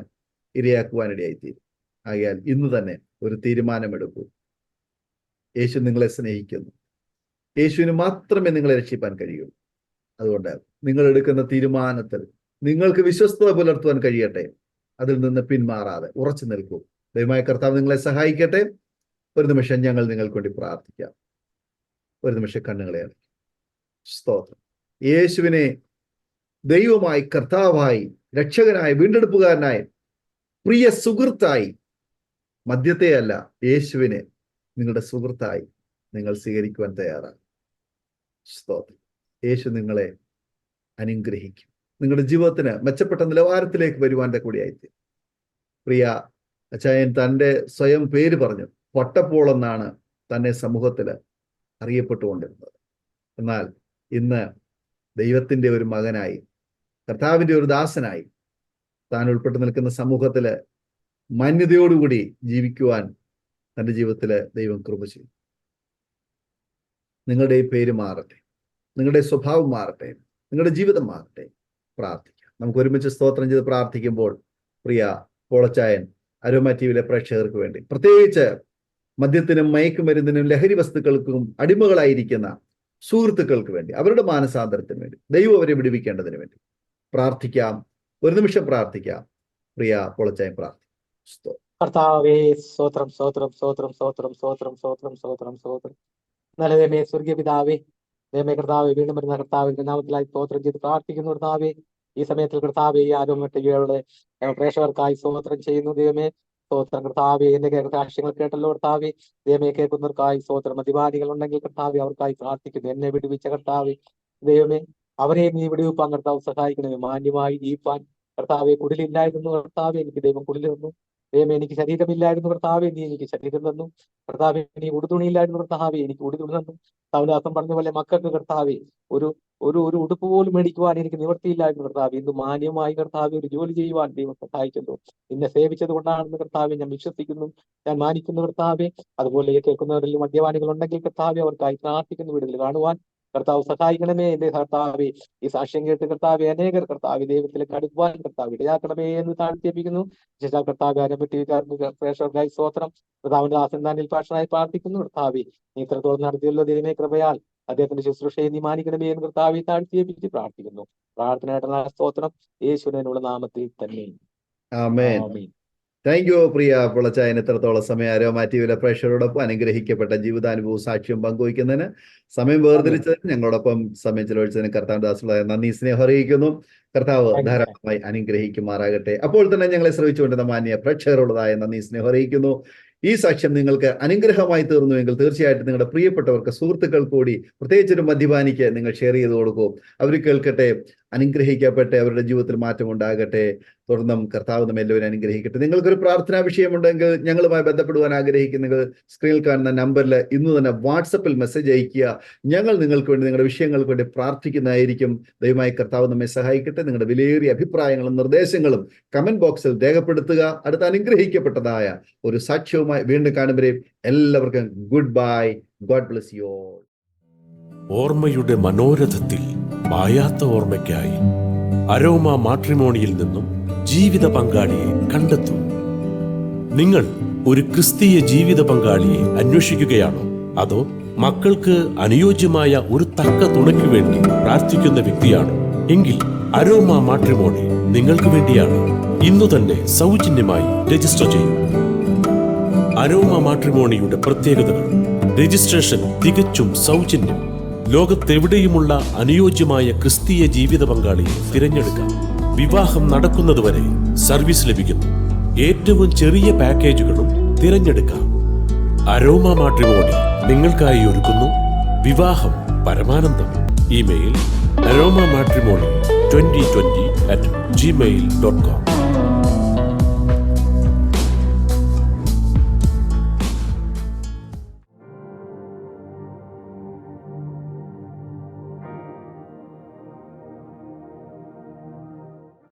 ഇരയാക്കുവാനിടയായിത്തീരും. ആകയാൽ ഇന്ന് തന്നെ ഒരു തീരുമാനമെടുക്കൂ. യേശു നിങ്ങളെ സ്നേഹിക്കുന്നു. യേശുവിന് മാത്രമേ നിങ്ങളെ രക്ഷിപ്പാൻ കഴിയൂ. അതുകൊണ്ട് നിങ്ങൾ എടുക്കുന്ന തീരുമാനത്തിൽ നിങ്ങൾക്ക് വിശ്വസ്തത പുലർത്തുവാൻ കഴിയട്ടെ. അതിൽ നിന്ന് പിന്മാറാതെ ഉറച്ചു നിൽക്കൂ. ദൈവമായ കർത്താവ് നിങ്ങളെ സഹായിക്കട്ടെ. ഒരു നിമിഷം ഞങ്ങൾ നിങ്ങൾക്ക് വേണ്ടി പ്രാർത്ഥിക്കാം. ഒരു നിമിഷം കണ്ണുകളെ അടയ്ക്കും. സ്തോത്രം. യേശുവിനെ ദൈവമായി, കർത്താവായി, രക്ഷകനായി, വീണ്ടെടുപ്പുകാരനായി, പ്രിയ സുഹൃത്തായി, മദ്യത്തെയല്ല യേശുവിനെ നിങ്ങളുടെ സുഹൃത്തായി നിങ്ങൾ സ്വീകരിക്കുവാൻ തയ്യാറാണ്. സ്തോത്രം. യേശു നിങ്ങളെ അനുഗ്രഹിക്കും. നിങ്ങളുടെ ജീവിതത്തിന് മെച്ചപ്പെട്ട നിലവാരത്തിലേക്ക് വരുവാൻ്റെ കൂടിയായിത്തീരും. പ്രിയ അച്ചായൻ തൻ്റെ സ്വയം പേര് പറഞ്ഞു, പൊട്ടപ്പോൾ എന്നാണ് തന്നെ സമൂഹത്തിൽ അറിയപ്പെട്ടുകൊണ്ടിരുന്നത്. എന്നാൽ ഇന്ന് ദൈവത്തിൻ്റെ ഒരു മകനായി, കർത്താവിൻ്റെ ഒരു ദാസനായി താൻ ഉൾപ്പെട്ടു നിൽക്കുന്ന സമൂഹത്തിൽ മാന്യതയോടുകൂടി ജീവിക്കുവാൻ തൻ്റെ ജീവിതത്തിൽ ദൈവം കൃപ ചെയ്യും. നിങ്ങളുടെ ഈ പേര് മാറട്ടെ, നിങ്ങളുടെ സ്വഭാവം മാറട്ടെ, നിങ്ങളുടെ ജീവിതം മാറട്ടെ. പ്രാർത്ഥിക്കാം. നമുക്ക് ഒരുമിച്ച് സ്തോത്രം ചെയ്ത് പ്രാർത്ഥിക്കുമ്പോൾ പ്രിയ പോളച്ചായൻ അരോമ ടിവിയിലെ പ്രേക്ഷകർക്ക് വേണ്ടി, പ്രത്യേകിച്ച് മദ്യത്തിനും മയക്കുമരുന്നിനും ലഹരി വസ്തുക്കൾക്കും അടിമകളായിരിക്കുന്ന സുഹൃത്തുക്കൾക്ക് വേണ്ടി, അവരുടെ മാനസാന്തരത്തിന് വേണ്ടി, ദൈവം അവരെ വിടുവിക്കേണ്ടതിന് വേണ്ടി പ്രാർത്ഥിക്കാം. ഒരു നിമിഷം പ്രാർത്ഥിക്കാം. പ്രിയ പോളച്ചായൻ പ്രാർത്ഥിക്കും. കർത്താവേ, സ്തോത്രം സ്തോത്രം സ്തോത്രം സ്തോത്രം സ്തോത്രം സ്തോത്രം സ്തോത്രം സ്തോത്രം. നല്ല ദൈവമേ, സ്വർഗീയ പിതാവേ, ദൈവമേ കർത്താവേ, വീണ്ടും വരുന്ന കർത്താവിന്റെ നാമത്തിലായി സ്തോത്രം ചെയ്ത് പ്രാർത്ഥിക്കുന്നു. കർത്താവേ, ഈ സമയത്തിൽ കർത്താവേ, ഈ ആരോമ ടിവിയുടെ പ്രേക്ഷകർക്കായി സ്തോത്രം ചെയ്യുന്നു. ദൈവമേ സ്തോത്രം. കർത്താവേ, എന്റെ സാക്ഷ്യങ്ങൾ കേട്ടല്ലോ കർത്താവേ. ദൈവമേ, കേൾക്കുന്നവർക്കായി സ്തോത്രം. മദ്യപാനികൾ ഉണ്ടെങ്കിൽ കർത്താവേ, അവർക്കായി പ്രാർത്ഥിക്കുന്നു. എന്നെ വിടുവിച്ച കർത്താവേ, ദൈവമേ അവരെയും നീ വിടുവിപ്പാൻ കർത്താവ് സഹായിക്കണമേ. മാന്യമായി ജീവിപ്പാൻ കർത്താവെ, കുടിലില്ലായിരുന്നു കർത്താവെ, എനിക്ക് ദൈവം കുടിൽ തന്നു. ദൈവമേ, എനിക്ക് ശരീരമില്ലായിരുന്നു കർത്താവെ, നീ എനിക്ക് ശരീരം തന്നു. കർത്താവെ, നീ ഉടുതുണിയില്ലായിരുന്നു കർത്താവെ, എനിക്ക് ഉടുതുണി തന്നു. സൗലാസം പറഞ്ഞ പോലെ മക്കൾക്ക് കർത്താവെ ഒരു ഒരു ഒരു ഉടുപ്പ് പോലും മേടിക്കുവാൻ എനിക്ക് നിവൃത്തിയില്ലായിരുന്നു കർത്താവെ. ഇന്ന് മാന്യമായി കർത്താവെ ഒരു ജോലി ചെയ്യുവാൻ ദൈവം സഹായിക്കുന്നു. നിന്നെ സേവിച്ചത് കൊണ്ടാണെന്ന് കർത്താവെ ഞാൻ വിശ്വസിക്കുന്നു, ഞാൻ മാനിക്കുന്നു കർത്താവെ. അതുപോലെ കേൾക്കുന്നവരിൽ മദ്യപാനികൾ ഉണ്ടെങ്കിൽ കർത്താവെ, അവർക്കായി പ്രാർത്ഥിക്കുന്നു. വീടുകൾ കാണുവാൻ കർത്താവ് സഹായിക്കണമേ. എന്റെ കർത്താവെ, ഈ സാക്ഷ്യം കേട്ട് കർത്താവെ അനേകർ കർത്താവ് ദൈവത്തിലേക്ക് അടുക്കുവാൻ കർത്താവ് ഇടയാക്കണമേ എന്ന് താഴ്ത്തിപ്പിക്കുന്നു. കർത്താവ് പ്രേക്ഷകർക്കായി സ്തോത്രം. കർത്താവിന്റെ ദാസന്താനിൽ പാഷനായി പ്രാർത്ഥിക്കുന്നു. കർത്താവെ, നീ ഇത്രത്തോളം നടത്തിയല്ലോ ദൈവമേ, കൃപയാൽ അദ്ദേഹത്തിന്റെ ശുശ്രൂഷയെ നീ മാനിക്കണമേ എന്ന് കർത്താവെ താഴ്ത്തിപ്പിച്ച് പ്രാർത്ഥിക്കുന്നു. പ്രാർത്ഥനയായിട്ടുള്ള സ്തോത്രം യേശുവിനുള്ള നാമത്തിൽ തന്നെ. ആമേൻ. താങ്ക് യു പ്രിയ പൊളച്ചായൻ. ഇത്രത്തോളം സമയം അരോമ ടിവിയിലെ പ്രേക്ഷകരോടൊപ്പം അനുഗ്രഹിക്കപ്പെട്ട ജീവിതാനുഭവവും സാക്ഷ്യവും പങ്കുവയ്ക്കുന്നതിന്, സമയം വേർതിരിച്ചതിന്, ഞങ്ങളോടൊപ്പം സമയം ചെലവഴിച്ചതിന് കർത്താവിന്റെ ദാസനായ നന്ദി, സ്നേഹം അറിയിക്കുന്നു. കർത്താവ് ധാരാളമായി അനുഗ്രഹിക്കുമാറാകട്ടെ. അപ്പോൾ തന്നെ ഞങ്ങളെ ശ്രമിച്ചുകൊണ്ടിരുന്ന മാന്യ പ്രേക്ഷകരുള്ളതായ നന്ദി, സ്നേഹം അറിയിക്കുന്നു. ഈ സാക്ഷ്യം നിങ്ങൾക്ക് അനുഗ്രഹമായി തീർന്നുവെങ്കിൽ തീർച്ചയായിട്ടും നിങ്ങളുടെ പ്രിയപ്പെട്ടവർക്ക്, സുഹൃത്തുക്കൾ കൂടി, പ്രത്യേകിച്ച് ഒരു മദ്യപാനിക്ക് നിങ്ങൾ ഷെയർ ചെയ്ത് കൊടുക്കൂ. അവർ കേൾക്കട്ടെ, അനുഗ്രഹിക്കട്ടെ, അവരുടെ ജീവിതത്തിൽ മാറ്റം ഉണ്ടാകട്ടെ. തുടർന്നും കർത്താവ് നമ്മെ എല്ലാവരും അനുഗ്രഹിക്കട്ടെ. നിങ്ങൾക്കൊരു പ്രാർത്ഥനാ വിഷയമുണ്ടെങ്കിൽ, ഞങ്ങളുമായി ബന്ധപ്പെടുവാൻ ആഗ്രഹിക്കുന്നെങ്കിൽ, സ്ക്രീനിൽ കാണുന്ന നമ്പറിൽ ഇന്ന് തന്നെ വാട്സപ്പിൽ മെസ്സേജ് അയക്കുക. ഞങ്ങൾ നിങ്ങൾക്ക് വേണ്ടി, നിങ്ങളുടെ വിഷയങ്ങൾക്ക് വേണ്ടി പ്രാർത്ഥിക്കുന്നതായിരിക്കും. ദയവായി കർത്താവ് നമ്മെ സഹായിക്കട്ടെ. നിങ്ങളുടെ വിലയേറിയ അഭിപ്രായങ്ങളും നിർദ്ദേശങ്ങളും കമന്റ് ബോക്സിൽ രേഖപ്പെടുത്തുക. അടുത്ത അനുഗ്രഹിക്കപ്പെട്ടതായ ഒരു സാക്ഷ്യവുമായി വീണ്ടും കാണുമ്പോഴേ എല്ലാവർക്കും good bye. God bless you all. ഓർമ്മയുടെ മനോരഥത്തിൽ മായാത്ത ഓർമ്മയ്ക്കായി അരോമ മാട്രിമോണിയിൽ നിന്നും ജീവിത പങ്കാളിയെ കണ്ടെത്തൂ. നിങ്ങൾ ഒരു ക്രിസ്തീയ ജീവിത പങ്കാളിയെ അന്വേഷിക്കുകയാണോ? അതോ മക്കൾക്ക് അനുയോജ്യമായ ഒരു തക്ക തുണയ്ക്ക് വേണ്ടി പ്രാർത്ഥിക്കുന്ന വ്യക്തിയാണോ? എങ്കിൽ അരോമ മാട്രിമോണി നിങ്ങൾക്ക് വേണ്ടിയാണ്. ഇന്നു തന്നെ സൗജന്യമായി രജിസ്റ്റർ ചെയ്യൂ. അരോമ മാട്രിമോണിയുടെ പ്രത്യേകതകൾ: രജിസ്ട്രേഷൻ തികച്ചും സൗജന്യം. ലോകത്തെവിടെയുമുള്ള അനുയോജ്യമായ ക്രിസ്തീയ ജീവിത പങ്കാളിയെ തിരഞ്ഞെടുക്കാം. വിവാഹം നടക്കുന്നതുവരെ സർവീസ് ലഭിക്കുന്നു. ഏറ്റവും ചെറിയ പാക്കേജുകളും തിരഞ്ഞെടുക്കാം. അരോമ മാട്രിമോണി നിങ്ങൾക്കായി ഒരുക്കുന്നു വിവാഹം പരമാനന്ദം. Email aroma matrimony2020@gmail.com.